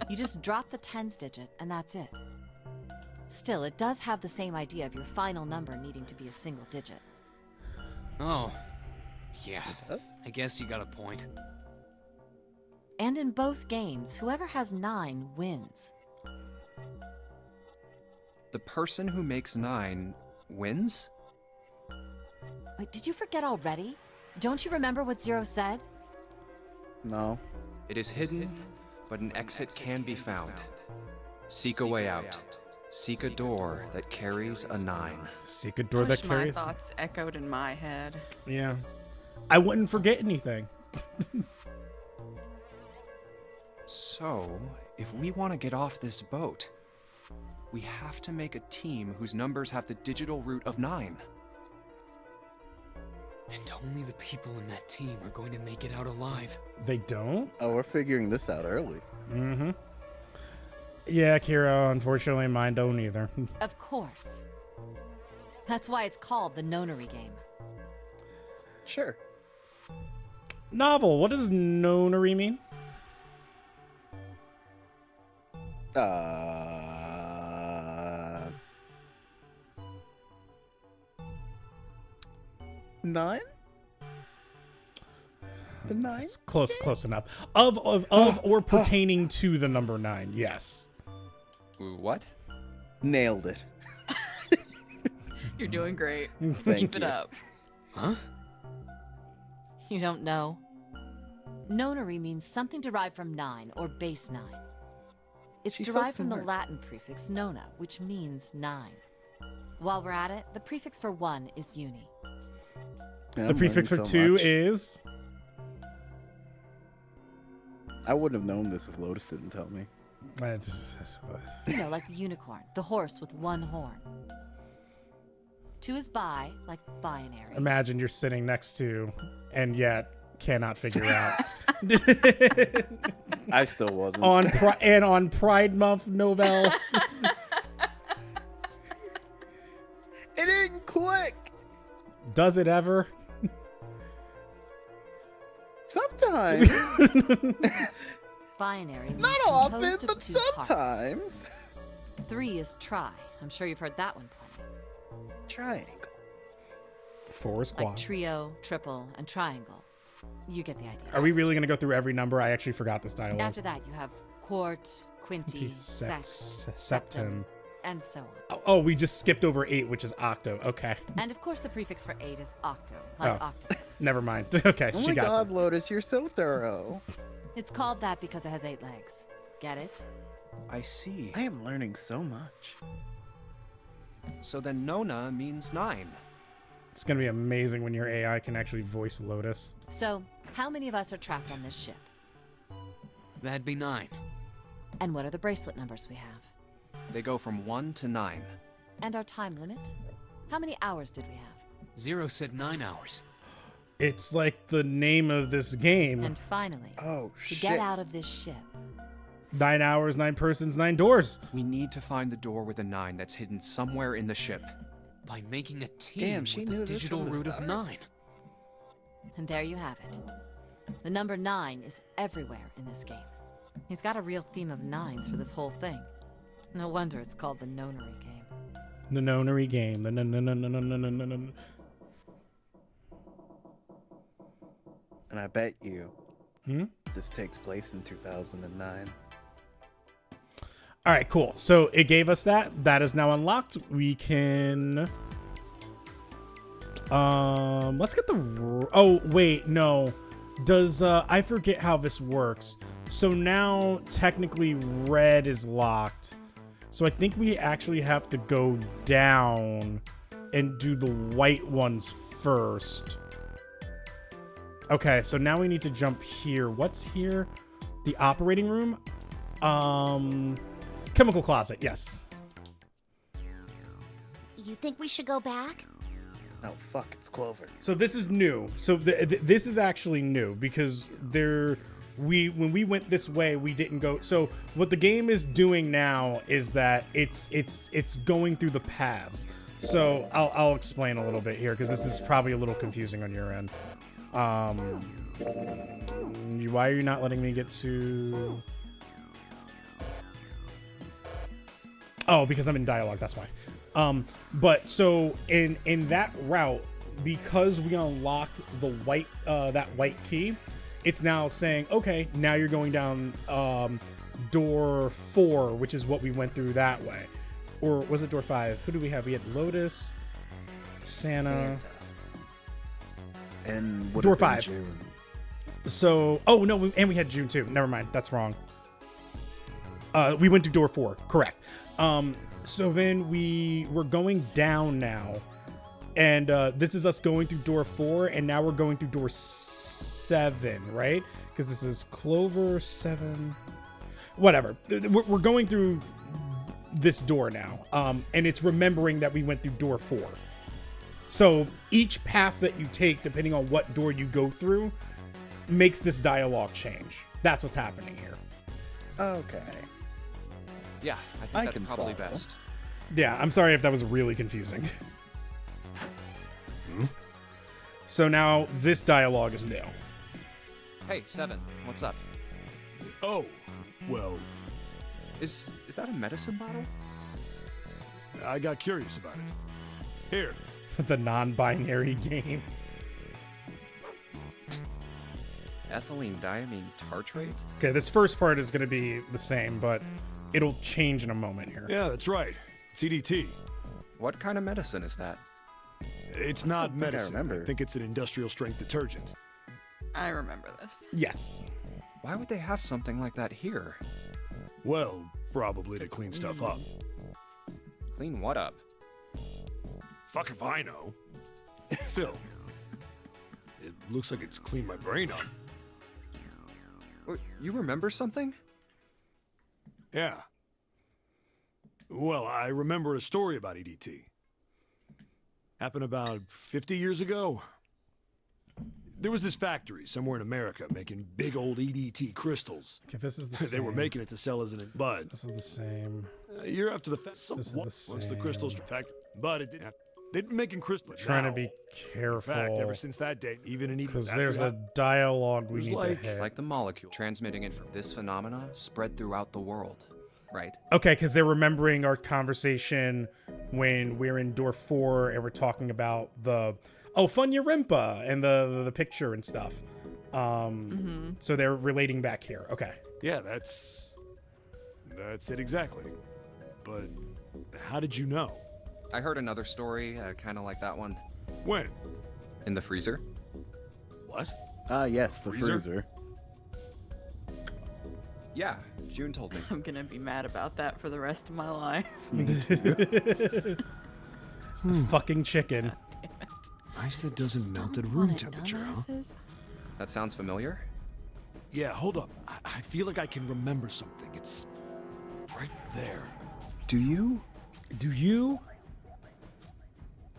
You just drop the tens digit, and that's it. Still, it does have the same idea of your final number needing to be a single digit. Oh, yeah. does? I guess you got a point. And in both games, whoever has 9 wins. The person who makes 9 wins? Wait, did you forget already? Don't you remember what Zero said? No. It is hidden, but an exit can be found. Seek a way out. Seek a door that carries a 9. Seek a door that Wish my carries. thoughts echoed in my head. Yeah. I wouldn't forget anything. So, if we want to get off this boat, we have to make a team whose numbers have the digital root of 9. And only the people in that team are going to make it out alive. They don't? Oh, we're figuring this out early. Mm-hmm. Yeah, Kira, unfortunately mine don't either. Of course. That's why it's called the nonary game. Sure. Novel, what does nonary mean? 9? The 9? It's close enough. Of or pertaining to the number 9, yes. What? Nailed it. You're doing great. Thank Keep it you. up. Huh? You don't know? Nonary means something derived from 9 or base 9. It's She's so derived from the smart. Latin prefix nona, which means 9. While we're at it, the prefix for 1 is uni. Man, The I'm prefix for learning so 2 much. is... I wouldn't have known this if Lotus didn't tell me. You know, like the unicorn, the horse with 1 horn. 2 is bi, like binary. Imagine you're sitting next to, and yet cannot figure out. I still wasn't. on Pride Month, Nobel. It didn't click. Does it ever? Sometimes. Binary means Not often, composed of but 2 parts. sometimes. 3 is tri. I'm sure you've heard that one plenty. Triangle. 4 is Like quad. trio, triple, and triangle. You get the idea. Are we really going to go through every number? I actually forgot this dialogue. After that, you have quart, quinti, sext, septem, and so on. Oh, we just skipped over 8, which is octo. Okay. And of course, the prefix for 8 is octo, like Oh. octopus. Never mind. Okay, Oh she my got god, that. Lotus, you're so thorough. It's called that because it has 8 legs. Get it? I see. I am learning so much. So then Nona means 9. It's going to be amazing when your AI can actually voice Lotus. So, how many of us are trapped on this ship? That'd be 9. And what are the bracelet numbers we have? They go from 1 to 9. And our time limit? How many hours did we have? Zero said 9 hours. It's like the name of this game. And finally, Oh, to shit. get out of this ship. 9 hours, 9 persons, 9 doors. We need to find the door with a 9 that's hidden somewhere in the ship. By making a team Damn, she with knew the this digital from the root of start. 9. And there you have it. The number 9 is everywhere in this game. He's got a real theme of 9s for this whole thing. No wonder it's called the nonary game. The nonary game. The no. And I bet you this takes place in 2009. All right, cool. So it gave us that. That is now unlocked. We can... let's get the... Oh, wait, no. Does, I forget how this works. So now, technically, red is locked. So I think we actually have to go down and do the white ones first. Okay, so now we need to jump here. What's here? The operating room? Chemical closet, yes. You think we should go back? Oh, fuck, it's Clover. So this is new. So this is actually new because when we went this way, we didn't go. So what the game is doing now is that it's going through the paths. So I'll explain a little bit here because this is probably a little confusing on your end. Why are you not letting me get to... Oh, because I'm in dialogue, that's why. But so in that route, because we unlocked the white that white key, it's now saying, okay, now you're going down door 4, which is what we went through that way. Or was it door 5? Who do we have? We had Lotus, Santa. And would Door have been 5. June. So, oh no, and we had June too. Never mind, that's wrong. We went to door 4, correct. So then we're going down now, and this is us going through door 4, and now we're going through door 7, right? Because this is Clover 7, whatever. We're going through this door now, and it's remembering that we went through door 4. So each path that you take, depending on what door you go through, makes this dialogue change. That's what's happening here. Okay. Yeah, I think I that's can probably follow. best. Yeah, I'm sorry if that was really confusing. So now this dialogue is new. Hey, Seven, what's up? Oh, well, Is that a medicine bottle? I got curious about it. Here, The non-binary game. Ethylene diamine tartrate? Okay, this first part is going to be the same, but it'll change in a moment here. yeah, that's right. CDT. What kind of medicine is that? It's not think I medicine. remember. I think it's an industrial strength detergent. I remember this. Yes. Why would they have something like that here? Well, probably to clean stuff up. Clean what up? Fuck if I know. Still, it looks like it's cleaned my brain up. You remember something? Yeah. Well, I remember a story about EDT. Happened about 50 years ago. There was this factory somewhere in America making big old EDT crystals. Okay, this is the They same. were making it to sell as an bud. This is the same. A year after the fact, This is the once the crystals same. factory, but it didn't have, they'd been making crystals. Trying to now. be In fact, ever careful. since that date, even in Because there's a dialogue we was need like- to hit. Like the molecule transmitting this phenomena spread throughout the world, right? Okay, because they're remembering our conversation when we're in door 4 and we're talking about the Funya Rimpa and the picture and stuff. So they're relating back here. Okay. Yeah, that's it exactly. But how did you know? I heard another story, kind of like that one. When? In the freezer? What? Ah, yes, the Freezer? freezer. Yeah, June told me. I'm gonna be mad about that for the rest of my life. Fucking chicken. Ice that doesn't melt at room temperature, huh? That sounds familiar? Yeah, hold up. I feel like I can remember something. It's right there. Do you? Do you?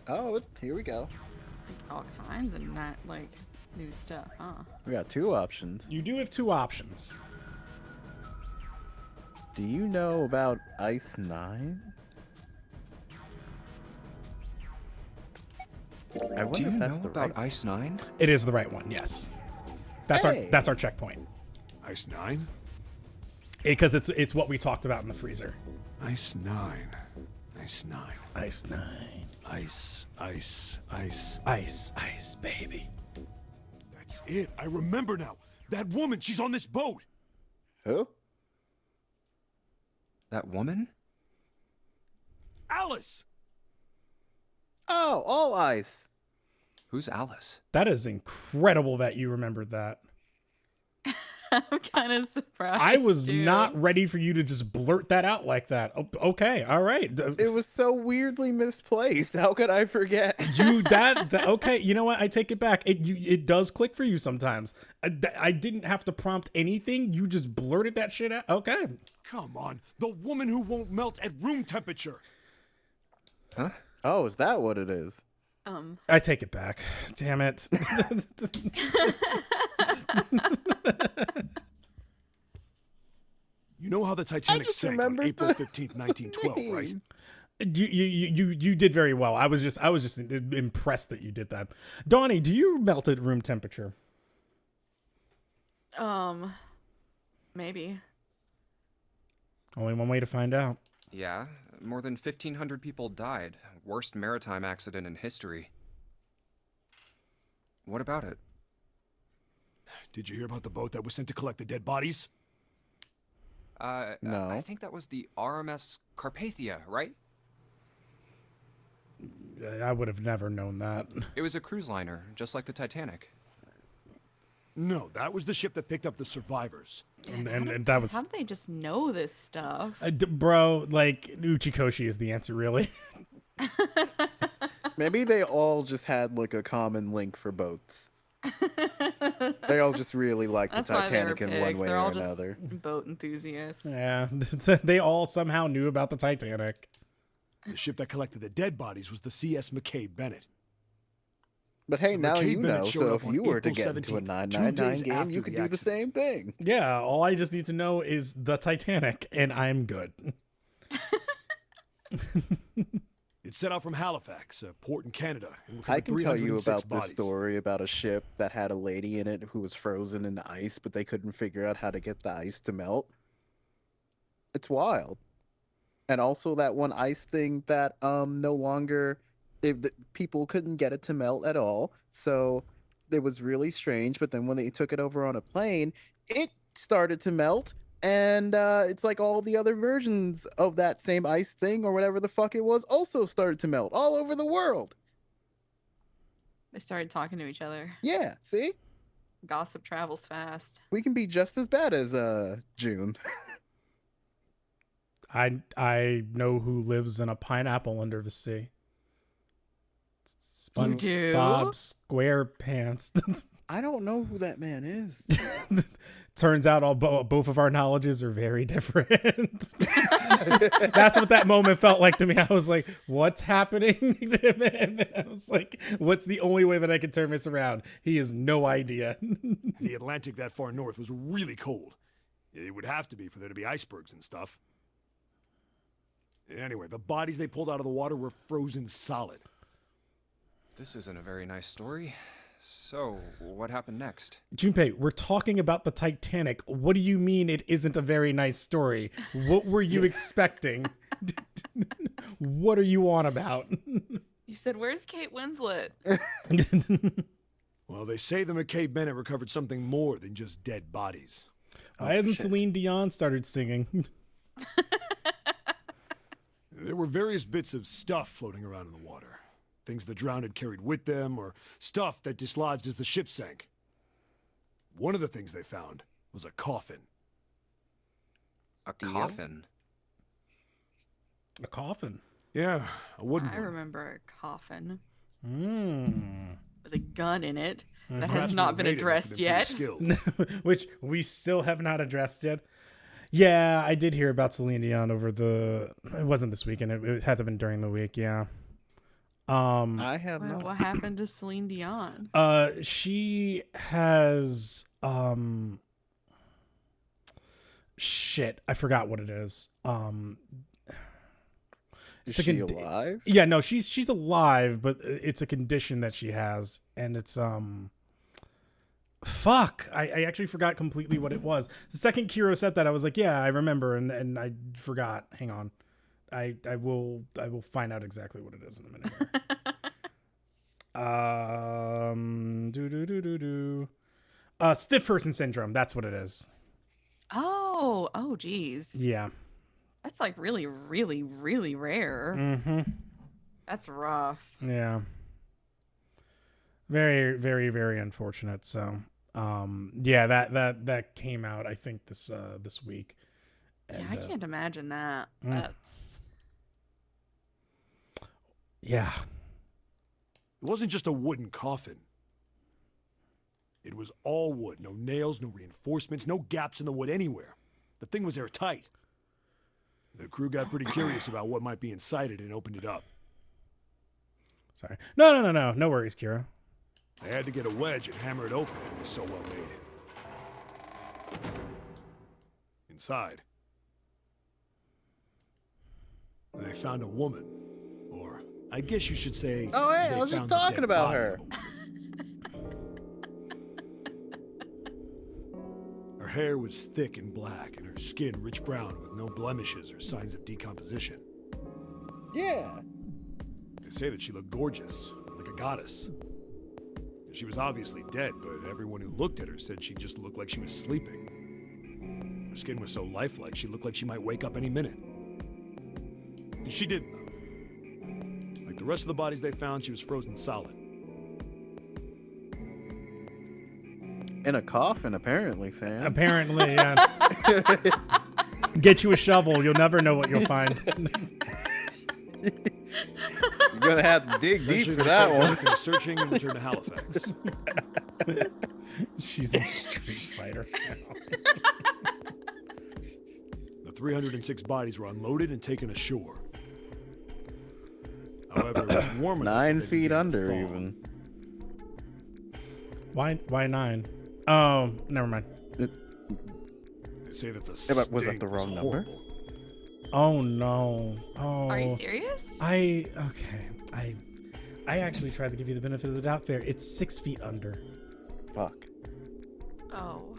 Oh, here we go. All kinds of not like new stuff, huh? We got 2 options. You do have 2 options. Do you know about Ice 9? I wonder Do you if know that's the about right. Ice 9? It is the right one, yes. That's Hey. our checkpoint. Ice 9? Because it's what we talked about in the freezer. Ice 9. Ice 9. Ice 9. Ice, ice, ice. Ice, ice, baby. That's it. I remember now. That woman, she's on this boat. Who? That woman? Alice! Oh, all ice. Who's Alice? That is incredible that you remembered that. I'm kind of surprised. I was too. not ready for you to just blurt that out like that. Okay, all right. It was so weirdly misplaced. How could I forget? Okay, you know what? I take it back. It does click for you sometimes. I didn't have to prompt anything. You just blurted that shit out. Okay. Come on. The woman who won't melt at room temperature. Huh? Oh, is that what it is? I take it back. Damn it. You know how the Titanic just sank on remembered April the 15th, 1912, right? You did very well. I was just impressed that you did that. Donnie, do you melt at room temperature? Maybe. Only one way to find out. Yeah, more than 1,500 people died. Worst maritime accident in history. What about it? Did you hear about the boat that was sent to collect the dead bodies? No. I think that was the RMS Carpathia, right? I would have never known that. It was a cruise liner, just like the Titanic. No, that was the ship that picked up the survivors. And that was... How do they just know this stuff? Bro, like, Uchikoshi is the answer, really. Maybe they all just had like a common link for boats. They all just really liked the That's why they were Titanic in one picked. way They're or all another. just boat enthusiasts. Yeah, they all somehow knew about the Titanic. The ship that collected the dead bodies was the CS McKay Bennett. But hey, now McKay you Bennett know, showed so up if on you were to April get into a 17th, 999 2 days game, after you could the do the same thing. Yeah, all I just need to know is the Titanic, and I'm good. It set out from Halifax, a port in Canada. And I recovered can tell you 306 about bodies. this story about a ship that had a lady in it who was frozen in the ice, but they couldn't figure out how to get the ice to melt. It's wild. And also that one ice thing that no longer people couldn't get it to melt at all. So it was really strange, but then when they took it over on a plane, it started to melt. And it's like all the other versions of that same ice thing or whatever the fuck it was also started to melt all over the world. They started talking to each other. Yeah, see? Gossip travels fast. We can be just as bad as June. I know who lives in a pineapple under the sea. You do? SpongeBob SquarePants. I don't know who that man is. Turns out both of our knowledges are very different. That's what that moment felt like to me. I was like, what's happening? And I was like, what's the only way that I can turn this around? He has no idea. The Atlantic that far north was really cold. It would have to be for there to be icebergs and stuff. Anyway, the bodies they pulled out of the water were frozen solid. This isn't a very nice story. So, what happened next? Junpei, we're talking about the Titanic. What do you mean it isn't a very nice story? What were you expecting? What are you on about? He said, "Where's Kate Winslet?" Well, they say the McKay Bennett recovered something more than just dead bodies. Why hasn't Celine Dion started singing? There were various bits of stuff floating around in the water. Things the drowned had carried with them, or stuff that dislodged as the ship sank. One of the things they found was a coffin. A coffin? A coffin. Yeah, a wooden I one. remember a coffin Mm. with a gun in it that Perhaps has not whoever been made it must have addressed been pretty yet. skilled. Which we still have not addressed yet. Yeah, I did hear about Celine Dion over the... It wasn't this weekend. It had to have been during the week, yeah. I have Well, not. what happened to Celine Dion? She has... Shit, I forgot what it is. Is it's a she con- alive? Yeah, no, she's alive, but it's a condition that she has, and it's fuck. I actually forgot completely what it was. The second Kiro said that, I was like, yeah, I remember, and I forgot. Hang on. I will find out exactly what it is in a minute here. Stiff person syndrome. That's what it is. Oh, geez. Yeah. That's like really, really, really rare. Mm-hmm. That's rough. Yeah. Very, very, very unfortunate. So, yeah, that came out, I think, this week. And, Yeah, I can't imagine that. That's yeah. It wasn't just a wooden coffin. It was all wood. No nails, no reinforcements, no gaps in the wood anywhere. The thing was airtight. The crew got pretty curious about what might be inside it and opened it up. Sorry. No. No worries, Kira. They had to get a wedge and hammer it open. It was so well made. Inside, they found a woman. Or, I guess you should say... Oh, hey, they I was just found the talking dead about body her. of a woman. Her hair was thick and black, and her skin rich brown with no blemishes or signs of decomposition. Yeah. They say that she looked gorgeous, like a goddess. She was obviously dead, but everyone who looked at her said she just looked like she was sleeping. Her skin was so lifelike, she looked like she might wake up any minute. She didn't, though. Like the rest of the bodies they found, she was frozen solid. In a coffin, apparently, Sam. Apparently, yeah. Get you a shovel. You'll never know what you'll find. You're gonna have to dig deep Eventually, for they that started one. back into searching and returned to Halifax. She's in Street Fighter now. The 306 bodies were unloaded and taken ashore. However, it was warm enough 9 that they feet began to under, thaw. even. Why 9? Oh, never mind. They say that the Yeah, but was that stink the wrong number? horrible. Oh no. Oh. Are you serious? I actually tried to give you the benefit of the doubt there. It's 6 feet under. Fuck. Oh.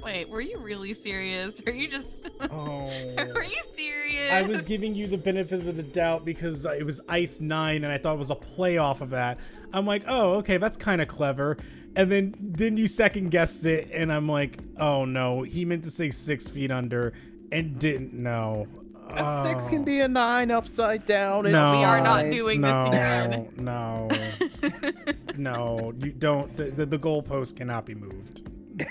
Wait, were you really serious? Are you just Oh. Are you serious? I was giving you the benefit of the doubt because it was Ice 9 and I thought it was a play off of that. I'm like, oh, okay, that's kind of clever. And then you second guessed it and I'm like, oh no, he meant to say 6 feet under and didn't know. A 6 can be a 9 upside down. It's No. We are not fine. doing No, this again. no, no, you don't. The goalpost cannot be moved. But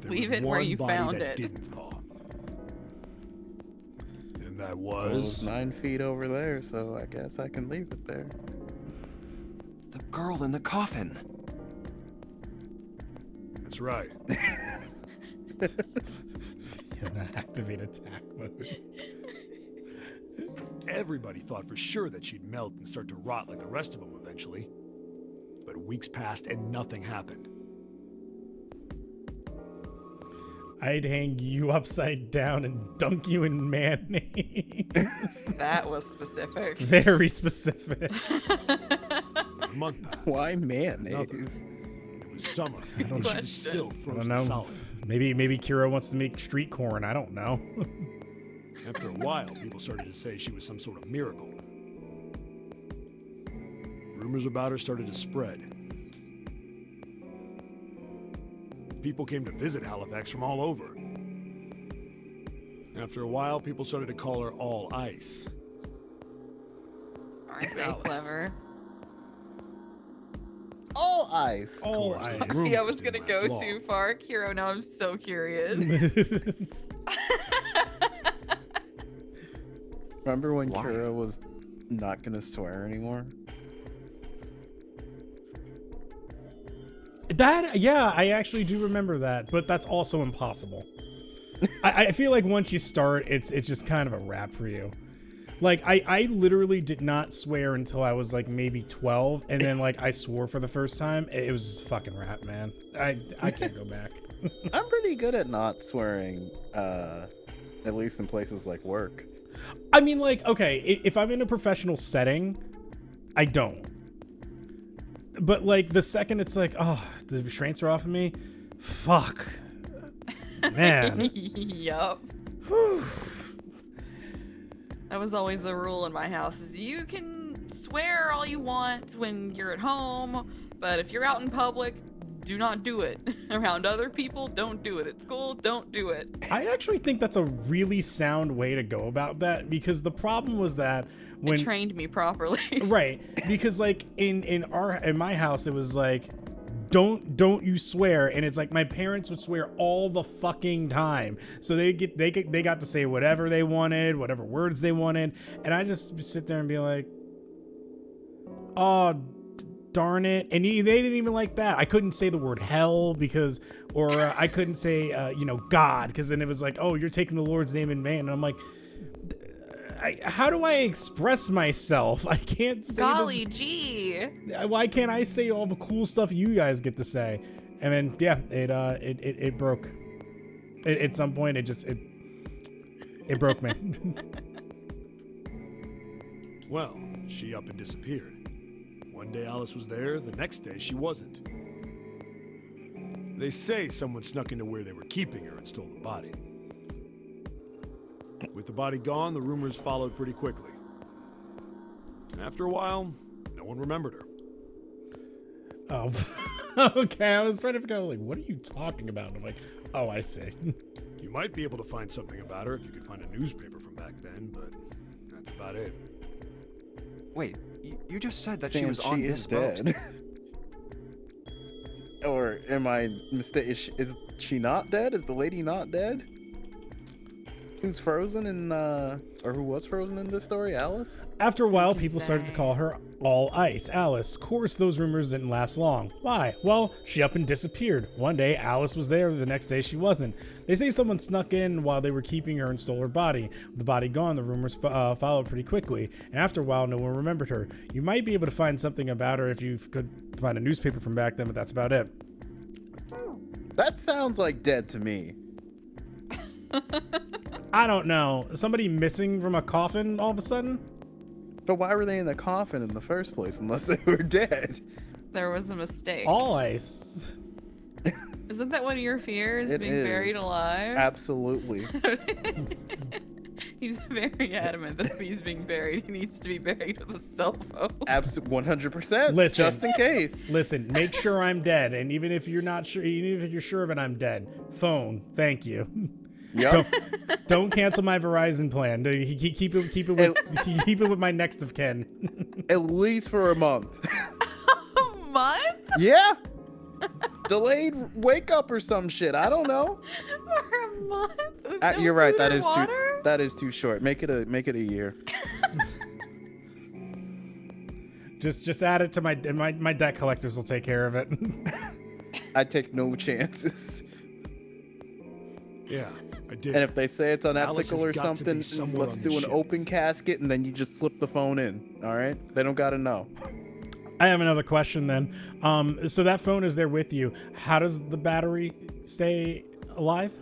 there Leave was it where one you body found that it. didn't thaw. And that Well, it was was... 9 feet over there, so I guess I can leave it there. The girl in the coffin. That's right. You have to activate attack mode. Everybody thought for sure that she'd melt and start to rot like the rest of them eventually. But weeks passed and nothing happened. I'd hang you upside down and dunk you in mayonnaise. That was specific. Very specific. A month passed. Why mayonnaise? It was summer. don't And she know. was still I don't frozen know. solid. Maybe Kira wants to make street corn. I don't know. After a while, people started to say she was some sort of miracle. Rumors about her started to spread. People came to visit Halifax from all over. After a while, people started to call her All Ice. Aren't they Alice. clever? All ice. All Of course, ice. the rumors See, I was didn't gonna last go long. too far, Kiro. Now I'm so curious. Remember when Why? Kira was not gonna swear anymore? Yeah, I actually do remember that, but that's also impossible. I feel like once you start, it's just kind of a wrap for you. Like I literally did not swear until I was like maybe 12, and then like I swore for the first time. It was just fucking rap, man. I can't go back. I'm pretty good at not swearing, at least in places like work. I mean, like, okay, if I'm in a professional setting, I don't. But like the second it's like, oh, the restraints are off of me, fuck, man. Yup. That was always the rule in my house, is you can swear all you want when you're at home, but if you're out in public, do not do it. Around other people, don't do it. At school, don't do it. I actually think that's a really sound way to go about that, because the problem was that when It trained me properly. right, because like in my house it was like don't you swear, and it's like my parents would swear all the fucking time, so they got to say whatever they wanted, whatever words they wanted, and I just sit there and be like, oh darn it. And they didn't even like that. I couldn't say the word hell because, or I couldn't say God, because then it was like, oh, you're taking the Lord's name in vain, and I'm like, how do I express myself? I can't say Golly gee. why can't I say all the cool stuff you guys get to say? And then yeah, it broke. At some point it broke me. Well, she up and disappeared. One day Alice was there, the next day she wasn't. They say someone snuck into where they were keeping her and stole the body. With the body gone, the rumors followed pretty quickly. And after a while, no one remembered her. Oh, okay. I was trying to figure out, like, what are you talking about? And I'm like, oh, I see. You might be able to find something about her if you could find a newspaper from back then, but that's about it. Wait, you just said that Sam, she was on she this is boat. dead. Or am I mistaken? Is she not dead? Is the lady not dead? Who's frozen in, or who was frozen in this story? Alice? After a while, can people started to say. call her All Ice Alice. Of course, those rumors didn't last long. Why? Well, she up and disappeared. One day, Alice was there. The next day, she wasn't. They say someone snuck in while they were keeping her and stole her body. With the body gone, the rumors followed pretty quickly. And after a while, no one remembered her. You might be able to find something about her if you could find a newspaper from back then, but that's about it. That sounds like dead to me. I don't know. Somebody missing from a coffin all of a sudden? But why were they in the coffin in the first place unless they were dead? There was a mistake. All Ice. Isn't that one of your fears? It being is. buried alive? Absolutely. He's very adamant that if he's being buried, he needs to be buried with a cell phone. 100%. Listen. Just in case. Listen, make sure I'm dead, and even if you're not sure, even if you're sure that I'm dead, phone. Thank you. Yep. Don't cancel my Verizon plan. Keep it with my next of kin. At least for a month. A month? Yeah. Delayed wake up or some shit. I don't know. For a month? With no You're right. food That or is water? That is too short. Make it a year. Just add it to my debt collectors will take care of it. I take no chances. Yeah, I did. And if they say it's Alice unethical has or got to be something, somewhere let's on do the an ship. open casket and then you just slip the phone in. All right? They don't got to know. I have another question then. So that phone is there with you. How does the battery stay alive?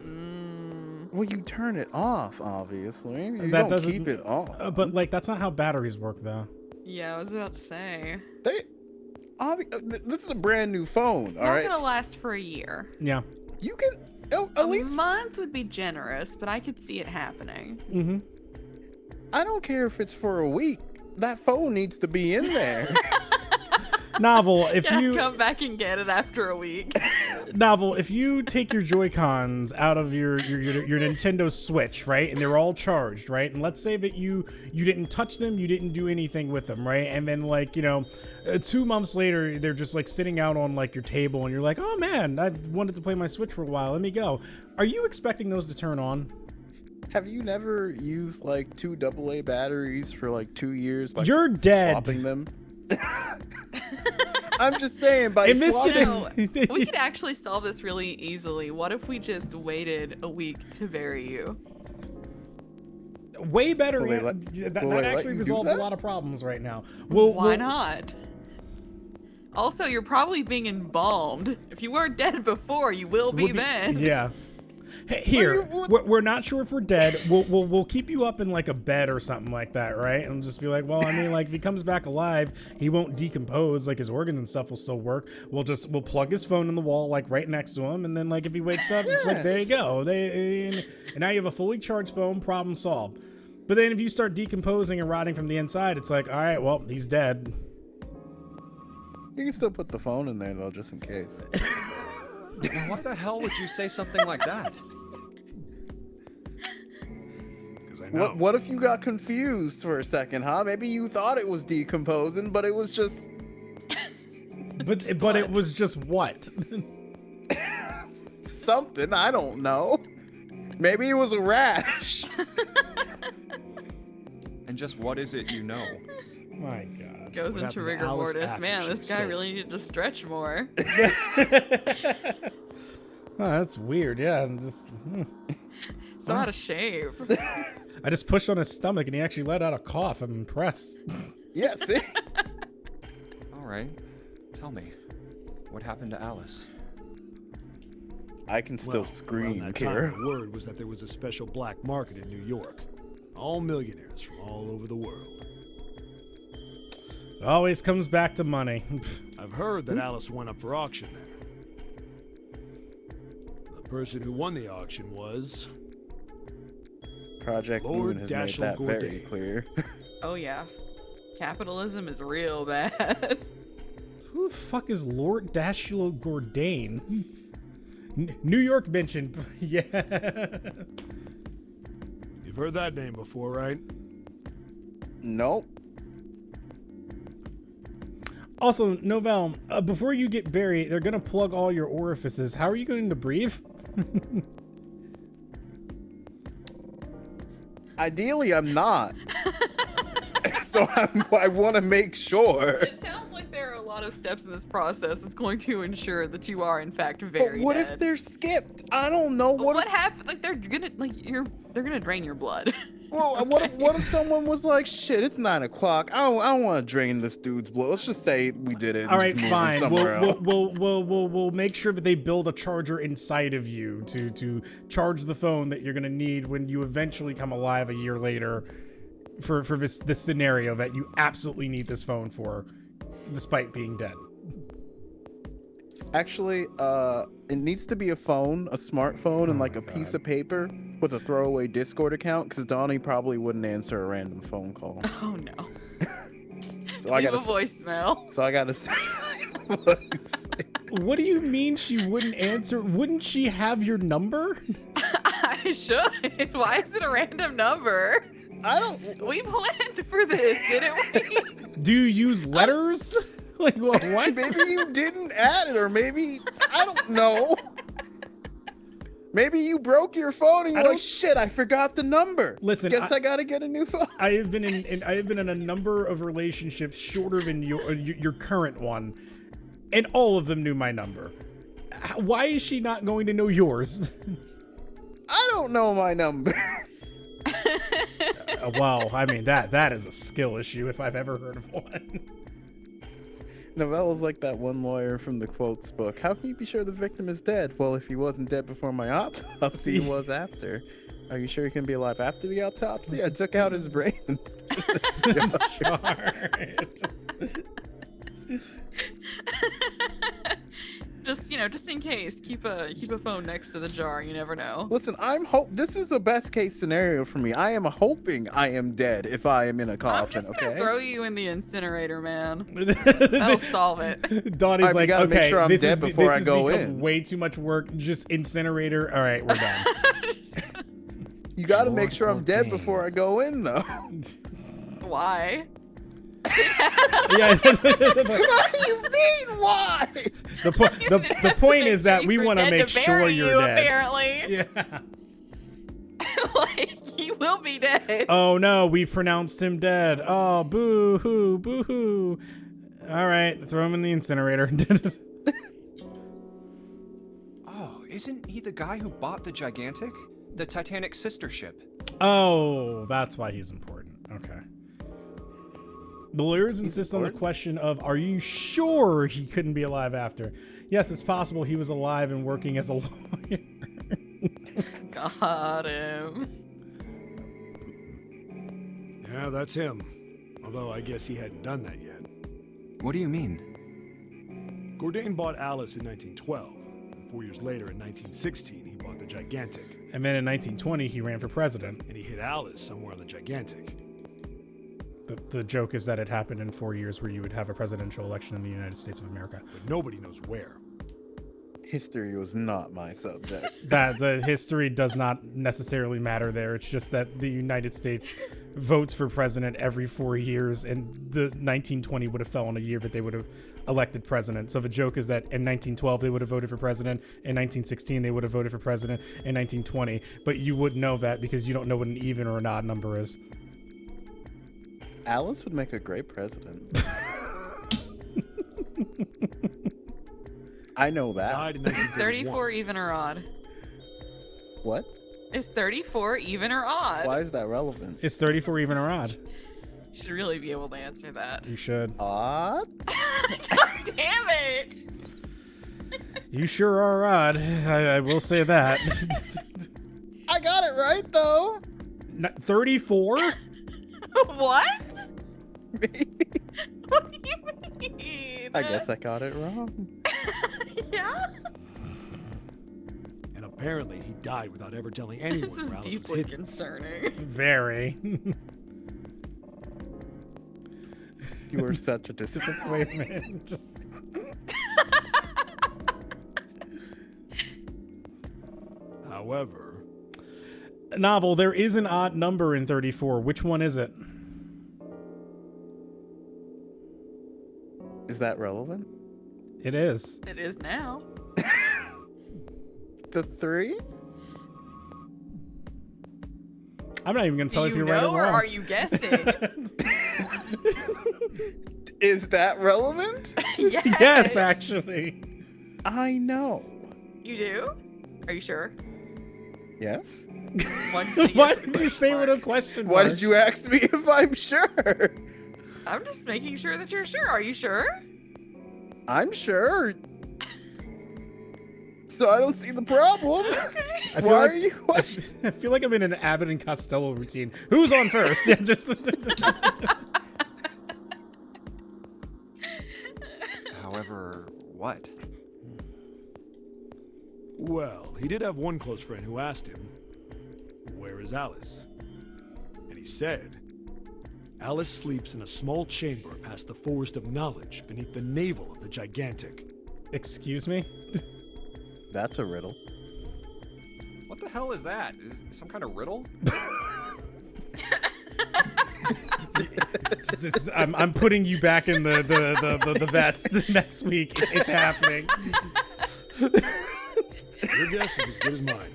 Well, you turn it off, obviously. You That don't doesn't- keep it on. But like that's not how batteries work though. Yeah, I was about to say. This is a brand new phone, It's all not right? gonna last for a year. Yeah. You can at A least month would be generous, but I could see it happening. Mm-hmm. I don't care if it's for a week. That phone needs to be in there. Novel, if Yeah, you come back and get it after a week. Novel, if you take your Joy-Cons out of your Nintendo Switch, right, and they're all charged, right, and let's say that you didn't touch them, you didn't do anything with them, right, and then like 2 months later they're just like sitting out on like your table, and you're like, oh man, I wanted to play my Switch for a while, let me go. Are you expecting those to turn on? Have you never used like 2 AA batteries for like 2 years by You're dead. swapping them? I'm just saying by It missed swapping. it. No, we could actually solve this really easily. What if we just waited a week to bury you? Way better. Will they That will they let actually you do resolves a that? lot of problems right now. Why not? Also, you're probably being embalmed. If you weren't dead before, you will be then. Yeah. Hey, here, we're not sure if we're dead. We'll keep you up in like a bed or something like that, right? And just be like, well, I mean, like if he comes back alive, he won't decompose. Like his organs and stuff will still work. We'll plug his phone in the wall, like right next to him, and then like if he wakes up, it's like there you go. And now you have a fully charged phone. Problem solved. But then if you start decomposing and rotting from the inside, it's like, all right, well, he's dead. You can still put the phone in there though, just in case. Now, why the hell would you say something like that? Because I know. What if you got confused for a second, huh? Maybe you thought it was decomposing, but it was just But it was just what? something, I don't know. Maybe it was a rash. And just what is it you know? My God. Goes What into happened to rigor Alice mortis. after Man, she this was guy stolen? really needed to stretch more. Oh, that's weird. Yeah, I'm just. So out of shape. I just pushed on his stomach and he actually let out a cough. I'm impressed. Yeah, see? All right, tell me, what happened to Alice? I can still Well, scream, around that time, Kira. the word was that there was a special black market in New York. All millionaires from all over the world. It always comes back to money. I've heard that Alice went up for auction there. The person who won the auction was... Project Lord Moon has Dashiell made that very Gourdane. clear. Oh yeah. Capitalism is real bad. Who the fuck is Lord Dashiell Gourdane? New York mentioned. Yeah. You've heard that name before, right? Nope. Also, Novell, before you get buried, they're gonna plug all your orifices. How are you going to breathe? Ideally, I'm not. So I want to make sure. It sounds like there are a lot of steps in this process that's going to ensure that you are in fact But very what dead. if they're skipped? I don't know. What What if, happened? Like they're gonna drain your blood. well, what if someone was like, shit, it's 9 o'clock. I don't want to drain this dude's blood. Let's just say we did it. And All right, just move him fine. somewhere else. We'll make sure that they build a charger inside of you to charge the phone that you're gonna need when you eventually come alive a year later for this scenario that you absolutely need this phone for, despite being dead. Actually, it needs to be a phone, a smartphone, and like a piece of paper with a throwaway Discord account, because Donnie probably wouldn't answer a random phone call. Oh no. So I Leave gotta. a voicemail. So I gotta say. What do you mean she wouldn't answer? Wouldn't she have your number? I should. Why is it a random number? I don't. We planned for this, didn't we? Do you use letters? Like what? Maybe you didn't add it, or maybe I don't know. Maybe you broke your phone and you're like, shit, I forgot the number. Listen, Guess I gotta get a new phone. I have been in a number of relationships shorter than your current one, and all of them knew my number. Why is she not going to know yours? I don't know my number. Well, I mean that is a skill issue if I've ever heard of one. Novella's like that one lawyer from the quotes book. How can you be sure the victim is dead? Well, if he wasn't dead before my autopsy, he was after. Are you sure he can be alive after the autopsy? I took out his brain. Just in case, keep a phone next to the jar. You never know. Listen, this is the best case scenario for me. I am hoping I am dead if I am in a I'm coffin, just gonna okay? throw you in the incinerator, man. That'll solve it. Donnie's Alright, we like, gotta okay, make sure I'm this dead has before I has go become in." way too much work. Just incinerator. All right, we're done. You gotta Lord make sure I'm dead Bourdain. before I go in, though. Why? Yeah. What do you mean, why? The point is that we We're want to dead make to sure bury you're you, dead. Apparently. Yeah. Like you will be dead. Oh no, we pronounced him dead. Oh, boo hoo, boo hoo. All right, throw him in the incinerator. Oh, isn't he the guy who bought the Gigantic? The Titanic sister ship? Oh, that's why he's important. Okay. The lawyers insist on the important? question of, are you sure he couldn't be alive after? Yes, it's possible he was alive and working as a lawyer. Got him. Yeah, that's him. Although I guess he hadn't done that yet. What do you mean? Gourdane bought Alice in 1912. 4 years later, in 1916, he bought the Gigantic. And then in 1920, he ran for president. And he hit Alice somewhere on the Gigantic. The joke is that it happened in 4 years where you would have a presidential election in the United States of America. But nobody knows where. History was not my subject. That the history does not necessarily matter there. It's just that the United States votes for president every 4 years, and the 1920 would have fell on a year that they would have elected president. So the joke is that in 1912 they would have voted for president, in 1916 they would have voted for president, in 1920, but you wouldn't know that because you don't know what an even or an odd number is. Alice would make a great president. I know that. Died in Is 1931. 34 even or odd? What? Is 34 even or odd? Why is that relevant? Is 34 even or odd? You should really be able to answer that. You should. Odd? God damn it! You sure are odd. I will say that. I got it right though. 34? What? What do you mean? I guess I got it wrong. Yeah? And apparently he died without ever telling anyone This is where Alice was deeply hidden. concerning. Very. You were such a disappointment. Just... However, Novel, there is an odd number in 34. Which one is it? Is that relevant? It is. It is now. The 3? I'm not even going to Do tell you if you you're right know or or wrong. are you guessing? Is that relevant? Yes. Yes, actually. I know. You do? Are you sure? Yes. Why did you say yes Why with a did you question say with a mark? question Why mark? did you ask me if I'm sure? I'm just making sure that you're sure. Are you sure? I'm sure. So I don't see the problem. I feel Why like, are you? I feel like I'm in an Abbott and Costello routine. Who's on first? Yeah, just However, what? well, he did have one close friend who asked him, "Where is Alice?" And he said, "Alice sleeps in a small chamber past the forest of knowledge beneath the navel of the Gigantic." Excuse me? That's a riddle. What the hell is that? Is it some kind of riddle? I'm putting you back in the vest next week. It's happening. Your guess is as good as mine.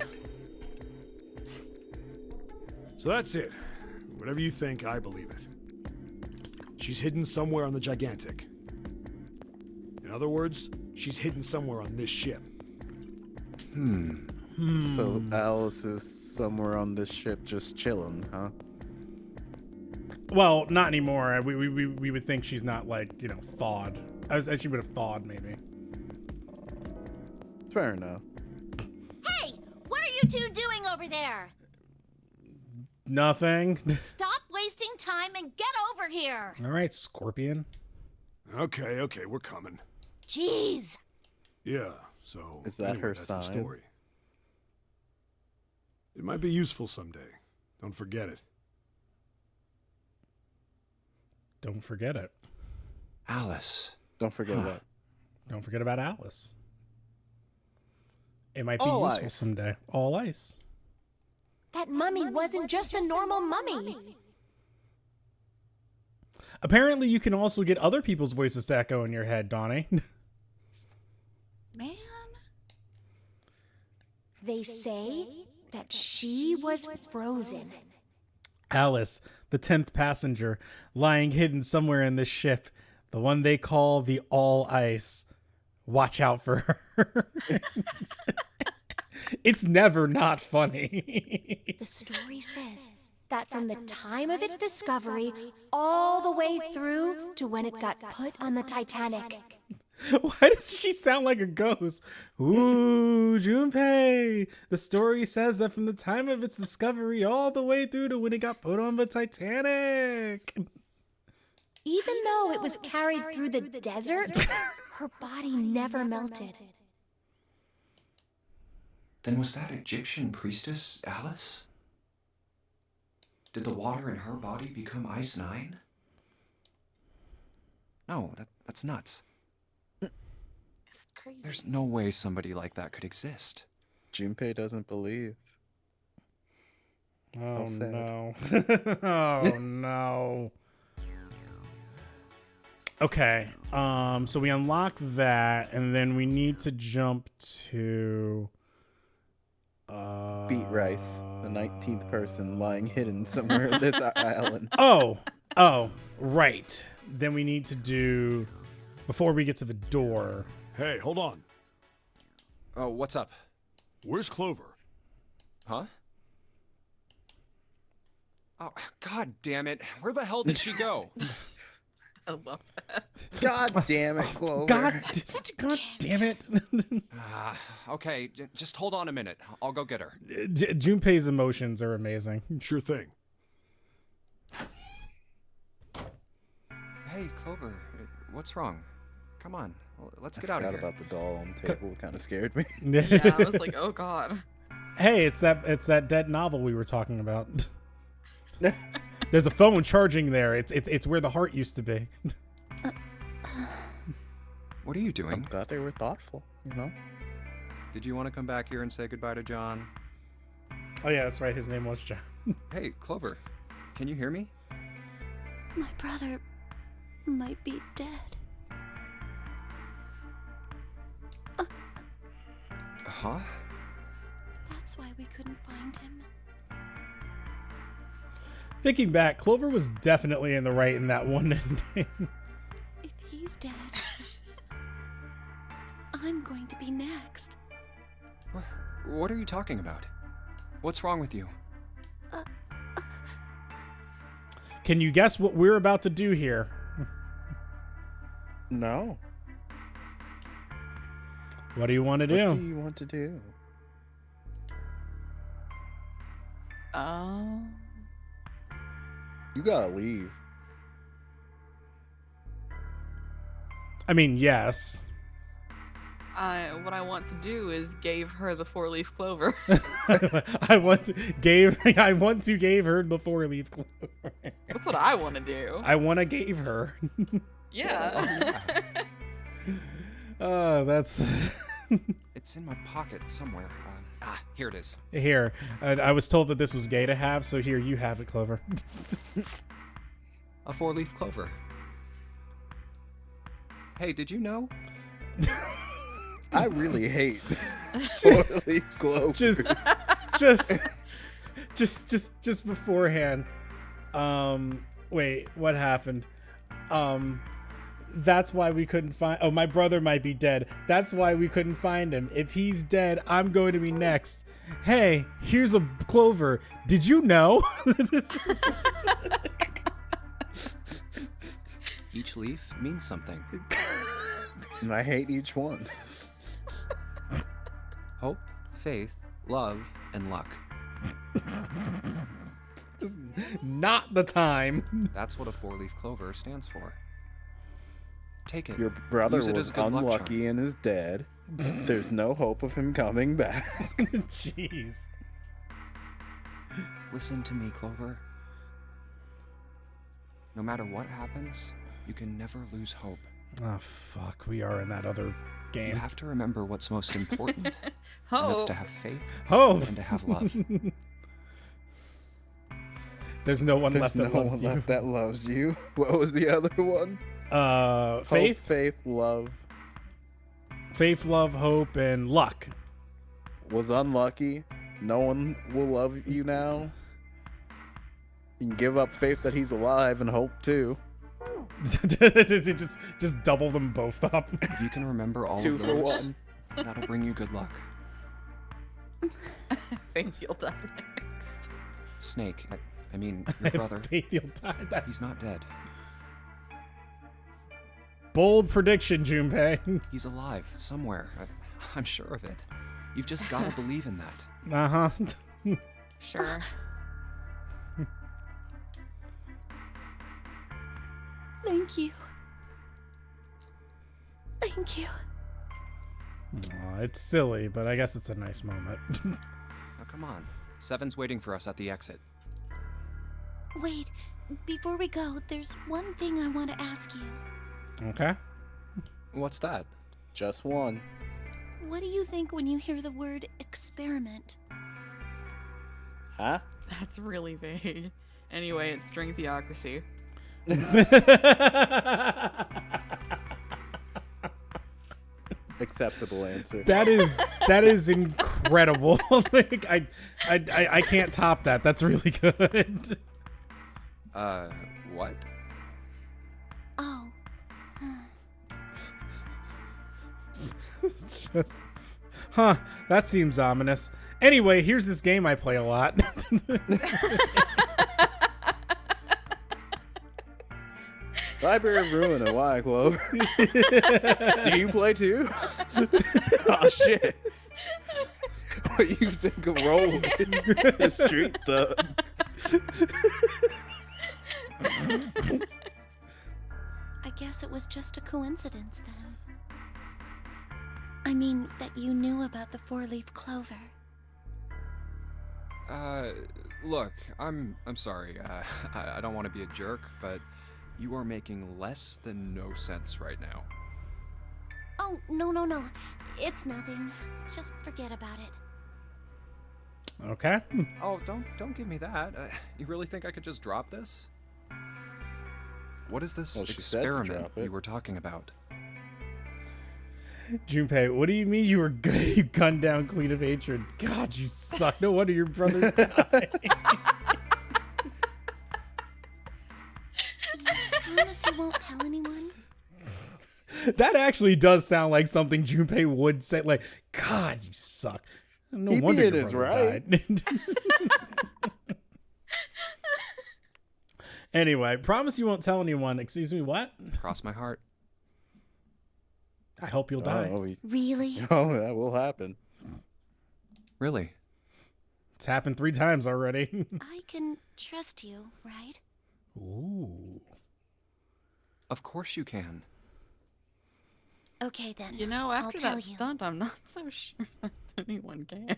So that's it. Whatever you think, I believe it. She's hidden somewhere on the Gigantic. In other words, she's hidden somewhere on this ship. So Alice is somewhere on this ship just chilling, huh? Well, not anymore. We would think she's not, like, you know, thawed. As she would have thawed, maybe. Fair enough. Hey, what are you two doing over there? Nothing. Stop wasting time and get over here. All right, Scorpion. Okay, we're coming. Jeez. Yeah, so Is that her that's the sign? story. It might be useful someday. Don't forget it. Don't forget it. Alice. Don't forget what. Don't forget about Alice. It might be All useful ice. someday. All ice. That mummy wasn't just a normal mummy. Apparently, you can also get other people's voices to echo in your head, Donnie. Man. They say that she was frozen. Alice, the 10th passenger, lying hidden somewhere in this ship, the one they call the All Ice. Watch out for her. It's never not funny. The story says that from the time of its discovery all the way through to when it got put on the Titanic. Why does she sound like a ghost? Ooh, Junpei. The story says that from the time of its discovery all the way through to when it got put on the Titanic. Even though it was carried through the desert, her body never melted. Then was that Egyptian priestess Alice? Did the water in her body become Ice 9? No, that's nuts. It's crazy. There's no way somebody like that could exist. Junpei doesn't believe. Oh sad. no. Oh no. Okay. So we unlock that, and then we need to jump to Beat Rice, the 19th person lying hidden somewhere in this island. Oh, right. Then we need to do, before we get to the door. Hey, hold on. Oh, what's up? Where's Clover? Huh? Oh, god damn it. Where the hell did she go? I love that. God damn it, Clover. God damn it. Okay, just hold on a minute. I'll go get her. Junpei's emotions are amazing. Sure thing. Hey, Clover, what's wrong? Come on, let's get I out of forgot here. about the doll on the table. It kind of scared me. Yeah, I was like, oh god. Hey, it's that dead novel we were talking about. There's a phone charging there. It's where the heart used to be. What are you I'm doing? glad they were thoughtful, you know? Did you want to come back here and say goodbye to John? Oh yeah, that's right. His name was John. Hey, Clover, can you hear me? My brother might be dead. Huh? That's why we couldn't find him. Thinking back, Clover was definitely in the right in that one ending. If he's dead, I'm going to be next. What are you talking about? What's wrong with you? Can you guess what we're about to do here? No. What do you want to What do do? you want to do? Oh. You gotta leave. I mean, yes. What I want to do is gave her the 4-leaf clover. I want to gave her the 4-leaf clover. That's what I want to do. I want to gave her. Yeah. Oh, that's It's in my pocket somewhere. Here it is. here. I was told that this was gay to have, so here you have it, Clover. A 4-leaf clover. Hey, did you know? I really hate 4-leaf clover. just beforehand. Wait, what happened? That's why we couldn't find. Oh, my brother might be dead. That's why we couldn't find him. If he's dead, I'm going to be next. Hey, here's a clover. Did you know? Each leaf means something. And I hate each one. Hope, faith, love, and luck. Just not the time. That's what a 4-leaf clover stands for. Take it. Your brother Use it was as a good luck unlucky charm. and is dead. There's no hope of him coming back. Jeez. Listen to me, Clover. No matter what happens, you can never lose hope. Oh, fuck. We are in that other You game. have to remember what's most important. And that's Hope. to have faith Oh, and to have love. there's no one There's left no that loves one you. left that loves you. What was the other one? Hope, Faith, love. faith, love, hope, and luck. Was unlucky. No one will love you now. You can give up faith that he's alive and hope too. just double them both up. If you can remember all 2 of for those, 1. that'll bring you good luck. Faith, you'll die next. Snake, I mean, your brother, Faith, you'll die. That- he's not dead. Bold prediction, Junpei. He's alive somewhere. I'm sure of it. You've just got to believe in that. Uh-huh. Sure. Thank you. Thank you. Aw, it's silly, but I guess it's a nice moment. Now come on. Seven's waiting for us at the exit. Wait, before we go, there's one thing I want to ask you. Okay. What's that? Just one. What do you think when you hear the word experiment? Huh? That's really vague. Anyway, it's string theocracy. Acceptable answer. That is incredible. Like I can't top that. That's really good. What? Oh, It's just, that seems ominous. Anyway, here's this game I play a lot. Library of Ruin, why, Clover? Do you play too? Oh shit! What do you think of Roland, the street thug? I guess it was just a coincidence then. I mean, that you knew about the four-leaf clover. Look, I'm sorry. I don't want to be a jerk, but you are making less than no sense right now. Oh, no. It's nothing. Just forget about it. Okay. Oh, don't give me that. You really think I could just drop this? What is this Well, she said to experiment drop it. you were talking about? Junpei, what do you mean you gunned down Queen of Hatred? God, you suck. No wonder your brother died. Promise you won't tell anyone? That actually does sound like something Junpei would say. Like, God, you suck. No He wonder being your is brother right. died. Anyway, promise you won't tell anyone. Excuse me, what? Cross my heart. I hope you'll die. Really? Oh, that will happen. Really? It's happened 3 times already. I can trust you, right? Ooh. Of course you can. Okay then. You know, I'll after tell that you. stunt, I'm not so sure that anyone can.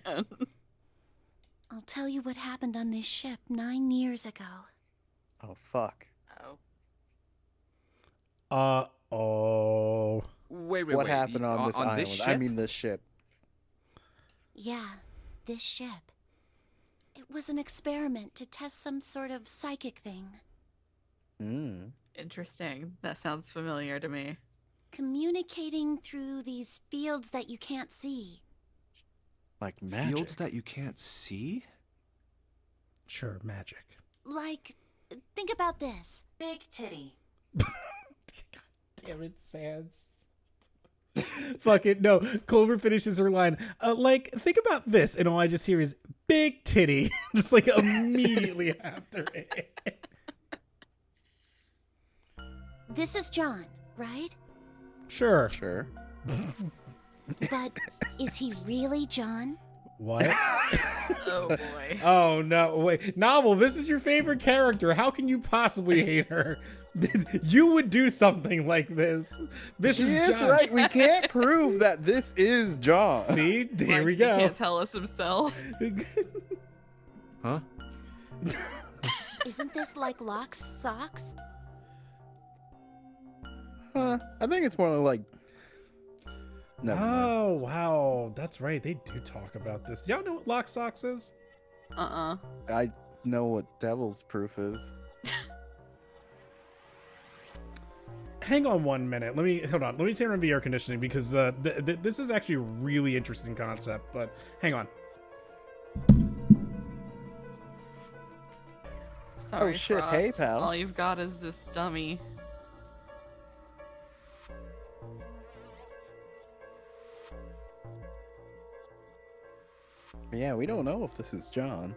I'll tell you what happened on this ship 9 years ago. Oh fuck. Oh. Oh. Wait. What happened on this island? This ship? I mean, this ship. Yeah, this ship. It was an experiment to test some sort of psychic thing. Hmm. Interesting. That sounds familiar to me. Communicating through these fields that you can't see. Like magic. Fields that you can't see? Sure, magic. Like, think about this. Big titty. Damn it, Sans. Fuck it. No, Clover finishes her line. Like, think about this. And all I just hear is big titty. Just like immediately after it. This is John, right? Sure. Sure. But is he really John? What? Oh boy. Oh, no. Wait. Novel, this is your favorite character. How can you possibly hate her? You would do something like this. This She is is John. right. We can't prove that this is John. See? There we He go. can't tell us himself. Huh? Isn't this like Locke's socks? Huh? I think it's more like. Never mind. Oh, wow. That's right. They do talk about this. Y'all know what Lock Socks is? I know what Devil's Proof is. Hang on 1 minute. Hold on. Let me turn on the air conditioning because this is actually a really interesting concept, but hang on. Sorry, Oh, shit. Frost. Hey, pal. All you've got is this dummy. Yeah, we don't know if this is John.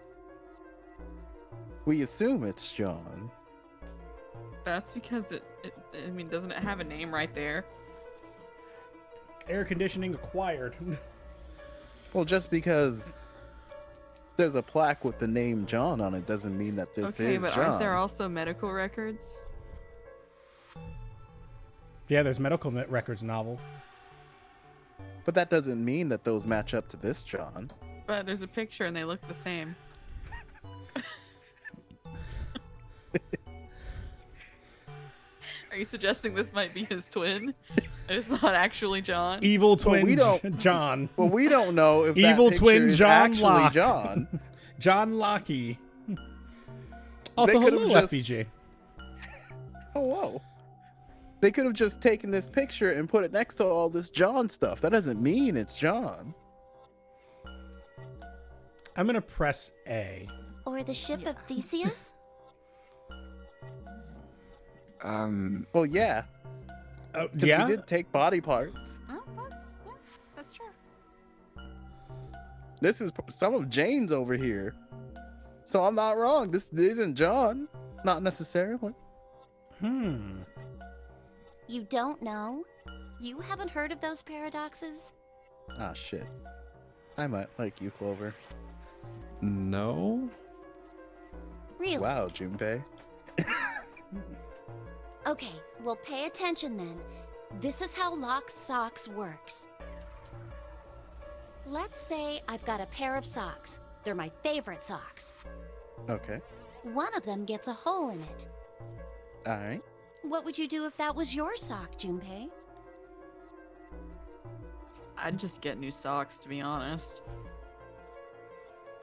We assume it's John. That's because I mean, doesn't it have a name right there? Air conditioning acquired. Well, just because there's a plaque with the name John on it doesn't mean that this Okay, is but John. aren't there also medical records? Yeah, there's medical records novel. But that doesn't mean that those match up to this John. But there's a picture and they look the same. Are you suggesting this might be his twin? It's not actually John? Evil twin we don't- John. Well, we don't know if Evil that picture twin is John actually Locke. John. John Lockie. Also, could've hello, just- FBJ. Oh, whoa. They could have just taken this picture and put it next to all this John stuff. That doesn't mean it's John. I'm gonna press A. Or the ship of Theseus? Well, yeah. Oh, 'Cause yeah. we did take body parts. Oh, that's true. This is some of Jane's over here. So I'm not wrong. This isn't John. Not necessarily. You don't know? You haven't heard of those paradoxes? Ah, shit. I might like you, Clover. No? Really? Wow, Junpei. Okay, well, pay attention then. This is how Lock's socks works. Let's say I've got a pair of socks. They're my favorite socks. Okay. One of them gets a hole in it. All right. What would you do if that was your sock, Junpei? I'd just get new socks, to be honest.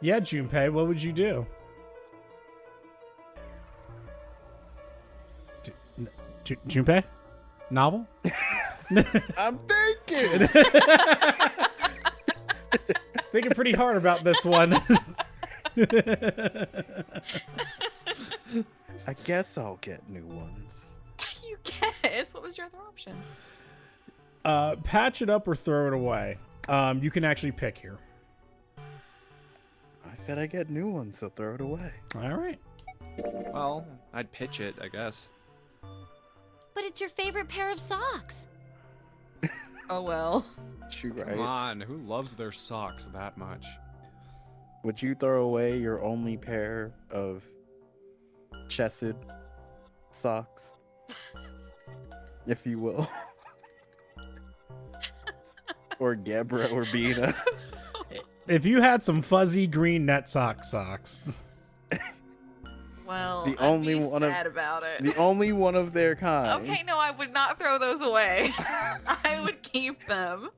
Yeah, Junpei, what would you do? Junpei? Novel? I'm thinking. Thinking pretty hard about this one. I guess I'll get new ones. You guess. What was your other option? Patch it up or throw it away. You can actually pick here. I said I get new ones, so throw it away. All right. Well, I'd pitch it, I guess. But it's your favorite pair of socks. Oh, well. You Come right. on, who loves their socks that much? Would you throw away your only pair of chested socks? If you will. Or Gebra or Bina. If you had some fuzzy green net socks. Well, The I'd only be one of- sad about it. The only one of their kind. Okay, no, I would not throw those away. I would keep them.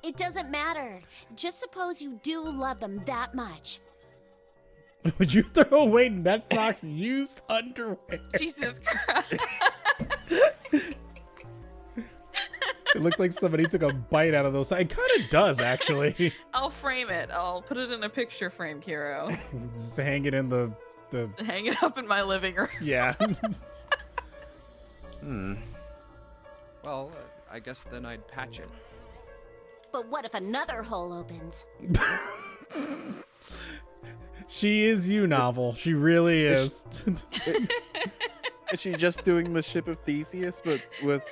It doesn't matter. Just suppose you do love them that much. Would you throw away net socks used underwear? Jesus Christ. It looks like somebody took a bite out of those. It kind of does, actually. I'll frame it. I'll put it in a picture frame, Kiro. Just hang it in the Hang it up in my living room. yeah. Well, I guess then I'd patch it. But what if another hole opens? She is you, Novel. She really is. Is she just doing the ship of Theseus, but with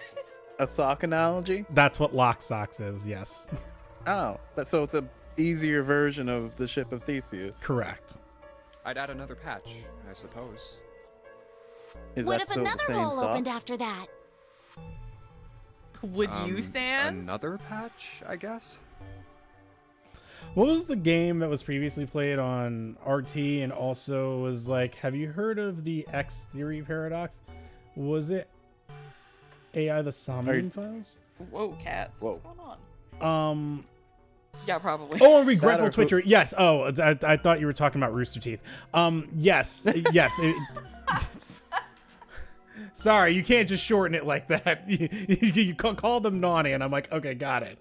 a sock analogy? That's what Lock Socks is, yes. Oh, so it's a easier version of the ship of Theseus. Correct. I'd add another patch, I suppose. Is What that if still another the same hole sock? opened after that? Would you, Sans? Another patch, I guess? What was the game that was previously played on RT and also was like, have you heard of the X theory paradox? Was it AI the Somnium Files? Whoa, cats. What's Whoa. going on? Yeah, probably. Oh, Regretful That or Twitcher. Yes. Oh, I thought you were talking about Rooster Teeth. Yes. Yes. Sorry, you can't just shorten it like that. You call them Nani, and I'm like, okay, got it.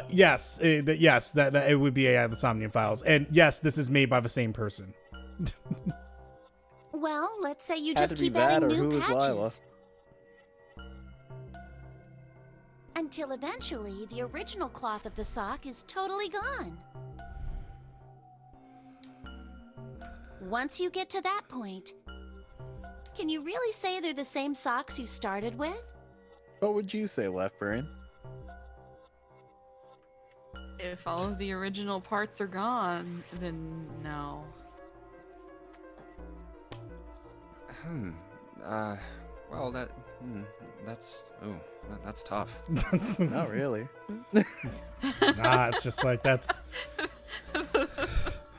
Yes, that it would be AI the Somnium Files, and yes, this is made by the same person. Well, let's say you Had just to be keep that, adding or new who is Lila? patches. Until eventually, the original cloth of the sock is totally gone. Once you get to that point, can you really say they're the same socks you started with? What would you say, Left Brain? If all of the original parts are gone, then no. Well, That's tough. Not really. It's not. It's just like that's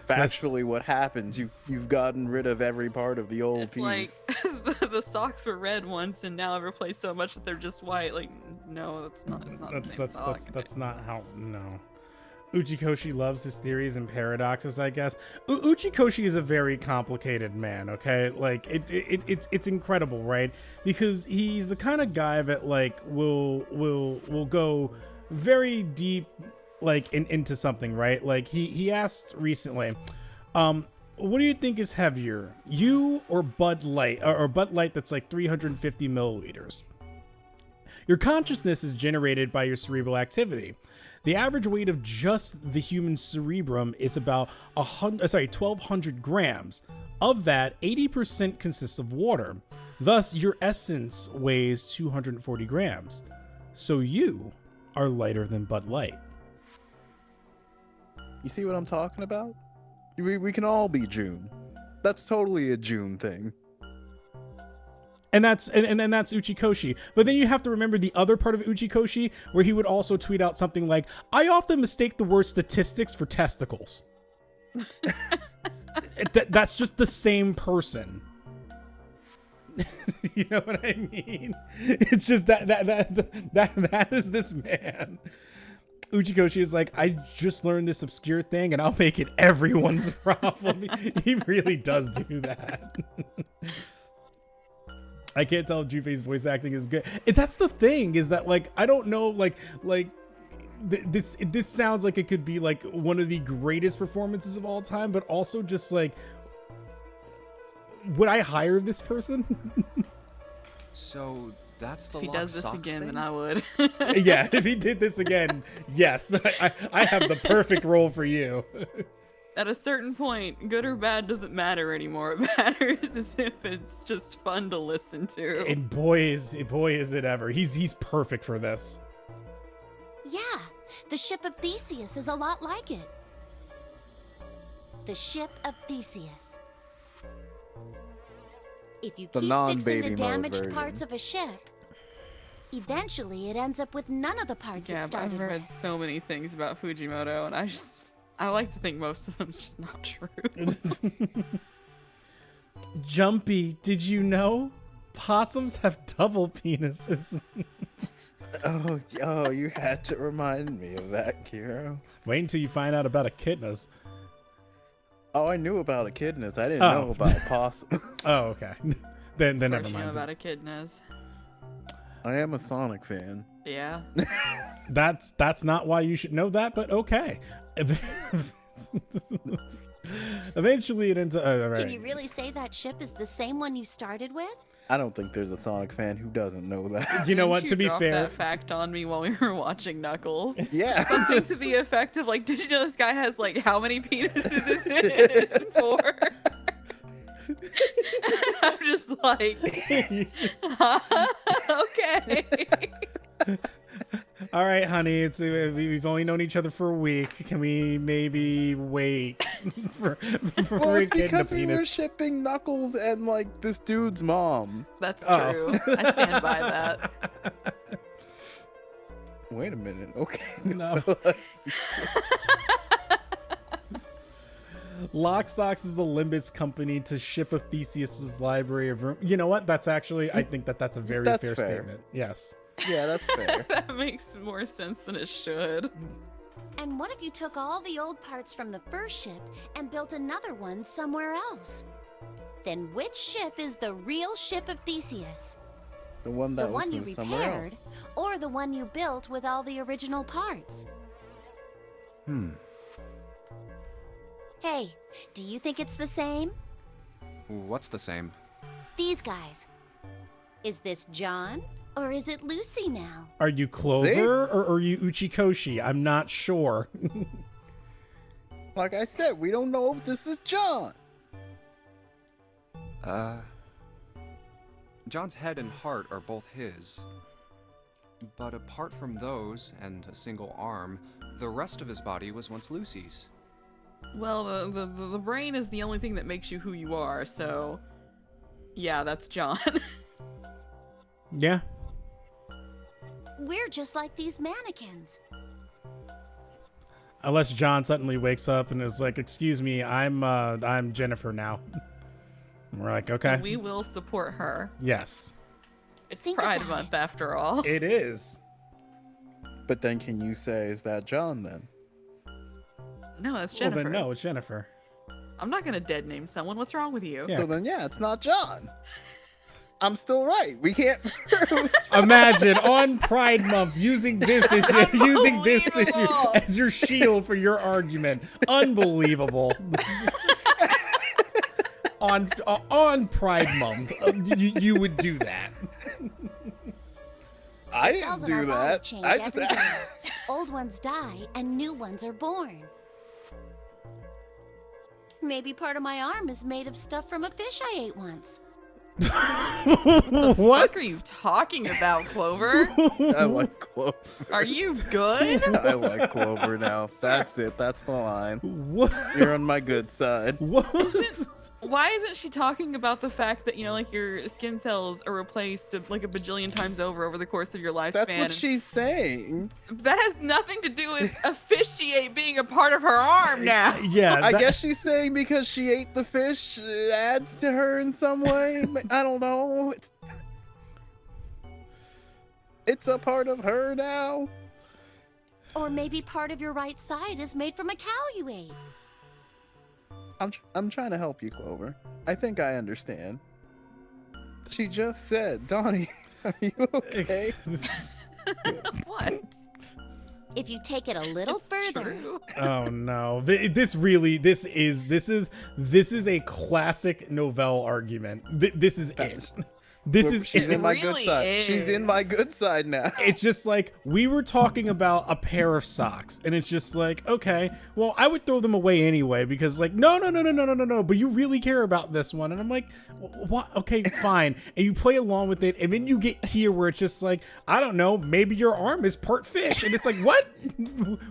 Factually, what happens? You've gotten rid of every part of the old It's piece. like the socks were red once, and now I've replaced so much that they're just white. Like, no, that's not. It's not the same sock. that's not how. No. Uchikoshi loves his theories and paradoxes, I guess. Uchikoshi is a very complicated man, okay? Like, it's incredible, right? Because he's the kind of guy that, like, will go very deep, like, into something, right? Like, he asked recently, what do you think is heavier, you or Bud Light? Or Bud Light that's, like, 350 milliliters? Your consciousness is generated by your cerebral activity. The average weight of just the human cerebrum is about 1,200 grams. Of that, 80% consists of water. Thus, your essence weighs 240 grams. So you are lighter than Bud Light. You see what I'm talking about? We can all be June. That's totally a June thing. And that's Uchikoshi. But then you have to remember the other part of Uchikoshi, where he would also tweet out something like, I often mistake the word statistics for testicles. That's just the same person. You know what I mean? It's just that is this man. Uchikoshi is like, I just learned this obscure thing and I'll make it everyone's problem. He really does do that. I can't tell if Junpei's voice acting is good. That's the thing, is that, like, I don't know, this sounds like it could be like one of the greatest performances of all time, but also just like, would I hire this person? So that's the If he lock does this socks again, thing? then I would. Yeah, if he did this again, yes, I have the perfect role for you. At a certain point, good or bad doesn't matter anymore. It matters as if it's just fun to listen to. And boy is it ever. He's perfect for this. Yeah, the ship of Theseus is a lot like it. The ship of Theseus. If you The keep fixing non-baby the mode damaged version. parts of a ship, eventually it ends up with none of the parts Yeah, it but started I've read with. so many things about Fujimoto, and I like to think most of them's just not true. Jumpy, did you know possums have double penises? Oh, you had to remind me of that, Kiro. Wait until you find out about echidnas. Oh, I knew about echidnas. I didn't Oh. know about possum. Oh, okay. Then never First you know mind. about echidnas. I am a Sonic fan. Yeah. That's not why you should know that, but okay. Eventually it ends up. Can you really say that ship is the same one you started with? I don't think there's a Sonic fan who doesn't know that. You know what? Didn't To be you drop fair, that fact on me while we were watching Knuckles. Yeah. Something to the effect of, like, did you know this guy has, like, how many penises is it? 4? I'm just like, okay. all right, honey. We've only known each other for a week. Can we maybe wait for Well, a it's kid in a because we were penis? shipping Knuckles and like this dude's mom. That's Oh. true. I stand by that. Wait a minute. Okay. No. Lock Stocks is the Limbits company to ship of Theseus's library of room. You know what? That's actually, I think that's a very That's fair fair. statement. Yes. Yeah, that's fair. That makes more sense than it should. And what if you took all the old parts from the first ship and built another one somewhere else? Then which ship is the real ship of Theseus? The one The that was one you from somewhere repaired, else. or the one you built with all the original parts? Hey, do you think it's the same? What's the same? These guys. Is this John, or is it Lucy now? Are you Clover or are you Uchikoshi? I'm not sure. Like I said, we don't know if this is John. John's head and heart are both his. But apart from those and a single arm, the rest of his body was once Lucy's. Well, the brain is the only thing that makes you who you are, so yeah, that's John. Yeah. We're just like these mannequins. Unless John suddenly wakes up and is like, "Excuse me, I'm Jennifer now." And we're like, "Okay." And we will support her. Yes. It's Think Pride about Month after all. It is. But then can you say, is that John then? No, that's Well, Jennifer. then no, it's Jennifer. I'm not gonna dead name someone. What's wrong with you? Yeah. So then, yeah, it's not John. I'm still right. We can't. Imagine on Pride Month using this issue Unbelievable. as your shield for your argument. Unbelievable. on Pride Month, you would do that. I The cells didn't in do our body that. change I just. every day. Old ones die and new ones are born. Maybe part of my arm is made of stuff from a fish I ate once. What? What are you talking about, Clover? I like Clover. Are you good? I like Clover now. That's it. That's the line. What? You're on my good side. What? Why isn't she talking about the fact that, like your skin cells are replaced like a bajillion times over the course of your lifespan? That's what she's saying. That has nothing to do with officiate being a part of her arm now. Yeah. I guess she's saying because she ate the fish, it adds to her in some way. I don't know. It's a part of her now. Or maybe part of your right side is made from a cow you ate. I'm trying to help you, Clover. I think I understand. She just said, Donnie, are you okay? What? If you take it a little further, True. Oh no! This is a classic Novell argument. This is it. This is She's it. in my really good side. She's in my good side now. It's just like we were talking about a pair of socks, and it's just like, okay, well, I would throw them away anyway because, like, no, but you really care about this one, and I'm like, what? Okay, fine, and you play along with it, and then you get here where it's just like, I don't know, maybe your arm is part fish, and it's like, what?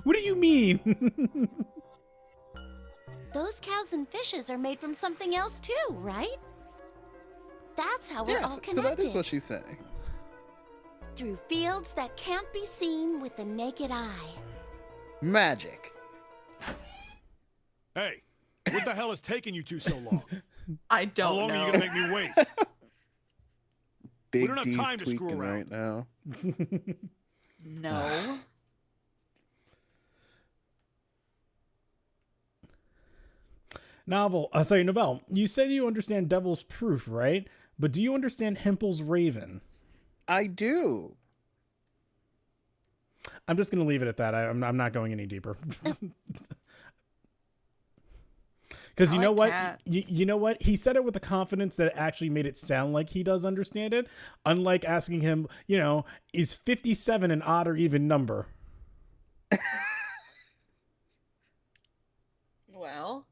What do you mean? those cows and fishes are made from something else too, right? That's how we're all So connected. that is what she's saying. Through fields that can't be seen with the naked eye. Magic. Hey, what the hell is taking you two so long? I How don't long know. are you gonna make me wait? Big don't have D's time to screw tweaking around. right now. No. Novell, you said you understand Devil's Proof, right? But do you understand Himple's Raven? I do. I'm just going to leave it at that. I'm not going any deeper. Because you I know like what? cats. You know what? He said it with a confidence that it actually made it sound like he does understand it. Unlike asking him, is 57 an odd or even number? Well,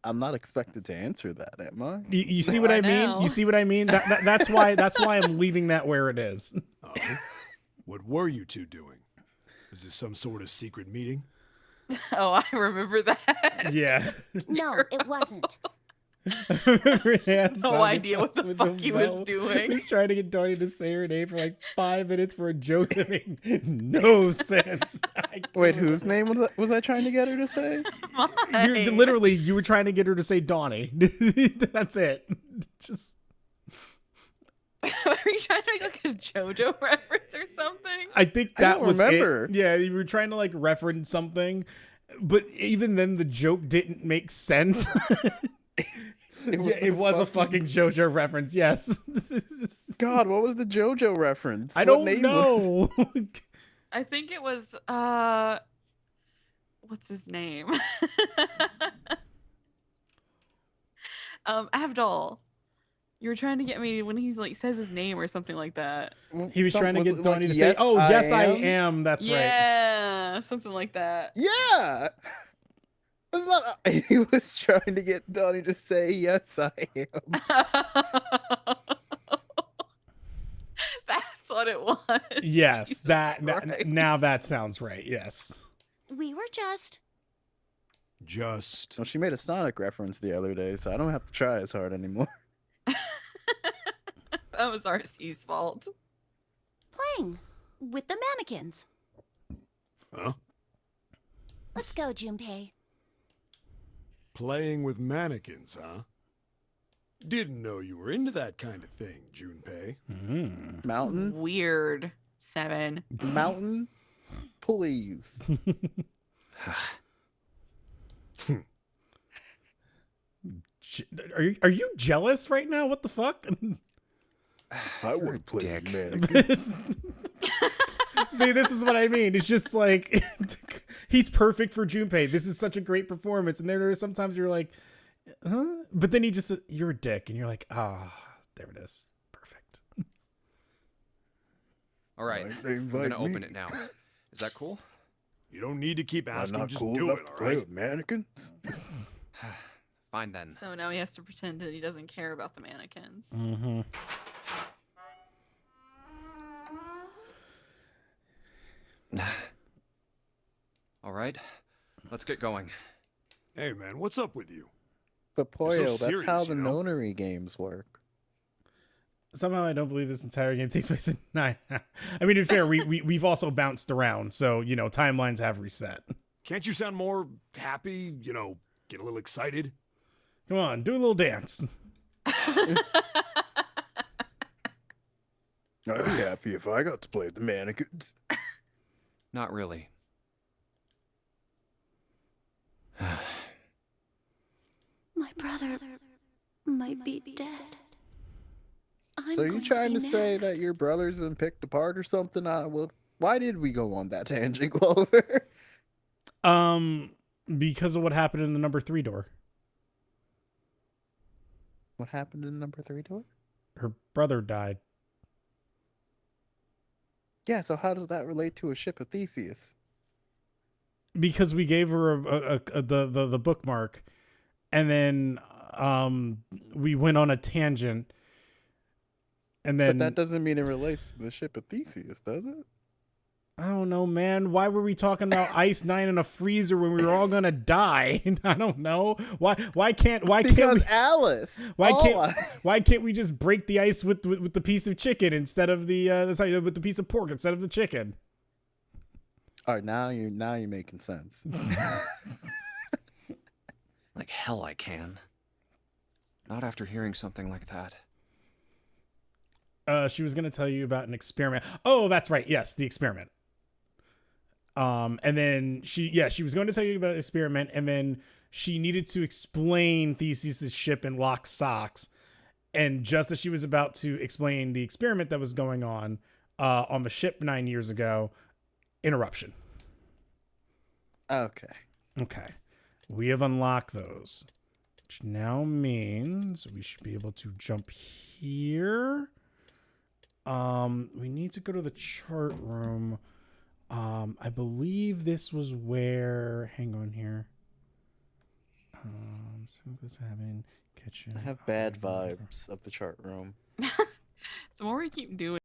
I'm not expected to answer that, am I? You see what I mean? know. You see what I mean? That's why I'm leaving that where it is. Oh, what were you two doing? Was this some sort of secret meeting? oh, I remember that. Yeah. No, it wasn't. No idea what the fuck he was doing. He's trying to get Donnie to say her name for like 5 minutes for a joke that made no sense. Wait, whose name was I trying to get her to say? You were trying to get her to say Donnie. That's it. Just Are you trying to make like a JoJo reference or something? I think I that don't was remember. it. Yeah, you were trying to like reference something, but even then the joke didn't make sense. It was a fucking JoJo reference. Yes. God, what was the JoJo reference? I What don't name was- know. I think it was what's his name? Avdol. You were trying to get me when he's like says his name or something like that. He was trying to Was get it Donnie like, to say, "Oh, yes, I am." am." That's right. Yeah, something like that. Yeah. It's not. He was trying to get Donnie to say, "Yes, I am." That's what it was. Yes, Jesus that Christ. now that sounds right. Yes. We were just. Just. Well, she made a Sonic reference the other day, so I don't have to try as hard anymore. That was RC's fault. Playing with the mannequins. Huh? Let's go, Junpei. Playing with mannequins, huh? Didn't know you were into that kind of thing, Junpei. Mountain? Weird. 7. Mountain? Please. Are you jealous right now? What the fuck? I You're a want to play dick. with mannequins. See, this is what I mean. It's just like he's perfect for Junpei. This is such a great performance, and there are sometimes you're like, huh? But then you're a dick, and you're like, there it is, perfect. All right, Why'd they I'm invite gonna open me? it now. Is that cool? You don't need to keep I'm asking, not just cool do enough it, to all play right? with mannequins. Fine then. So now he has to pretend that he doesn't care about the mannequins. Mm-hmm. All right, let's get going. Hey, man, what's up with you? But Poyo, that's serious, how the you know? nonary games work. Somehow I don't believe this entire game takes place in 9. I mean, in fair, we've also bounced around, so timelines have reset. Can't you sound more happy? Get a little excited? Come on, do a little dance. I'd be happy if I got to play with the mannequins. Not really. My brother might be dead. So you trying to say that your brother's been picked apart or something? Well, why did we go on that tangent, Clover? Because of what happened in the number 3 door. What happened in number 3 door? Her brother died. Yeah, so how does that relate to a ship of Theseus? Because we gave her the bookmark, and then we went on a tangent, and then But that doesn't mean it relates to the ship of Theseus, does it? I don't know, man. Why were we talking about Ice 9 in a freezer when we were all gonna die? I don't know. Why can't Because we, Alice. why can't we just break the ice with the piece of chicken instead of with the piece of pork instead of the chicken? All right, now you're making sense. Like hell I can. Not after hearing something like that. She was gonna tell you about an experiment. Oh, that's right. Yes, the experiment. And then she was going to tell you about an experiment, and then she needed to explain Theseus's ship in lock socks. And just as she was about to explain the experiment that was going on the ship 9 years ago, interruption. Okay. Okay. We have unlocked those, which now means we should be able to jump here. We need to go to the chart room. I believe this was where. Hang on here. So what's happening? Kitchen. I have bad vibes of the chart room. The more we keep doing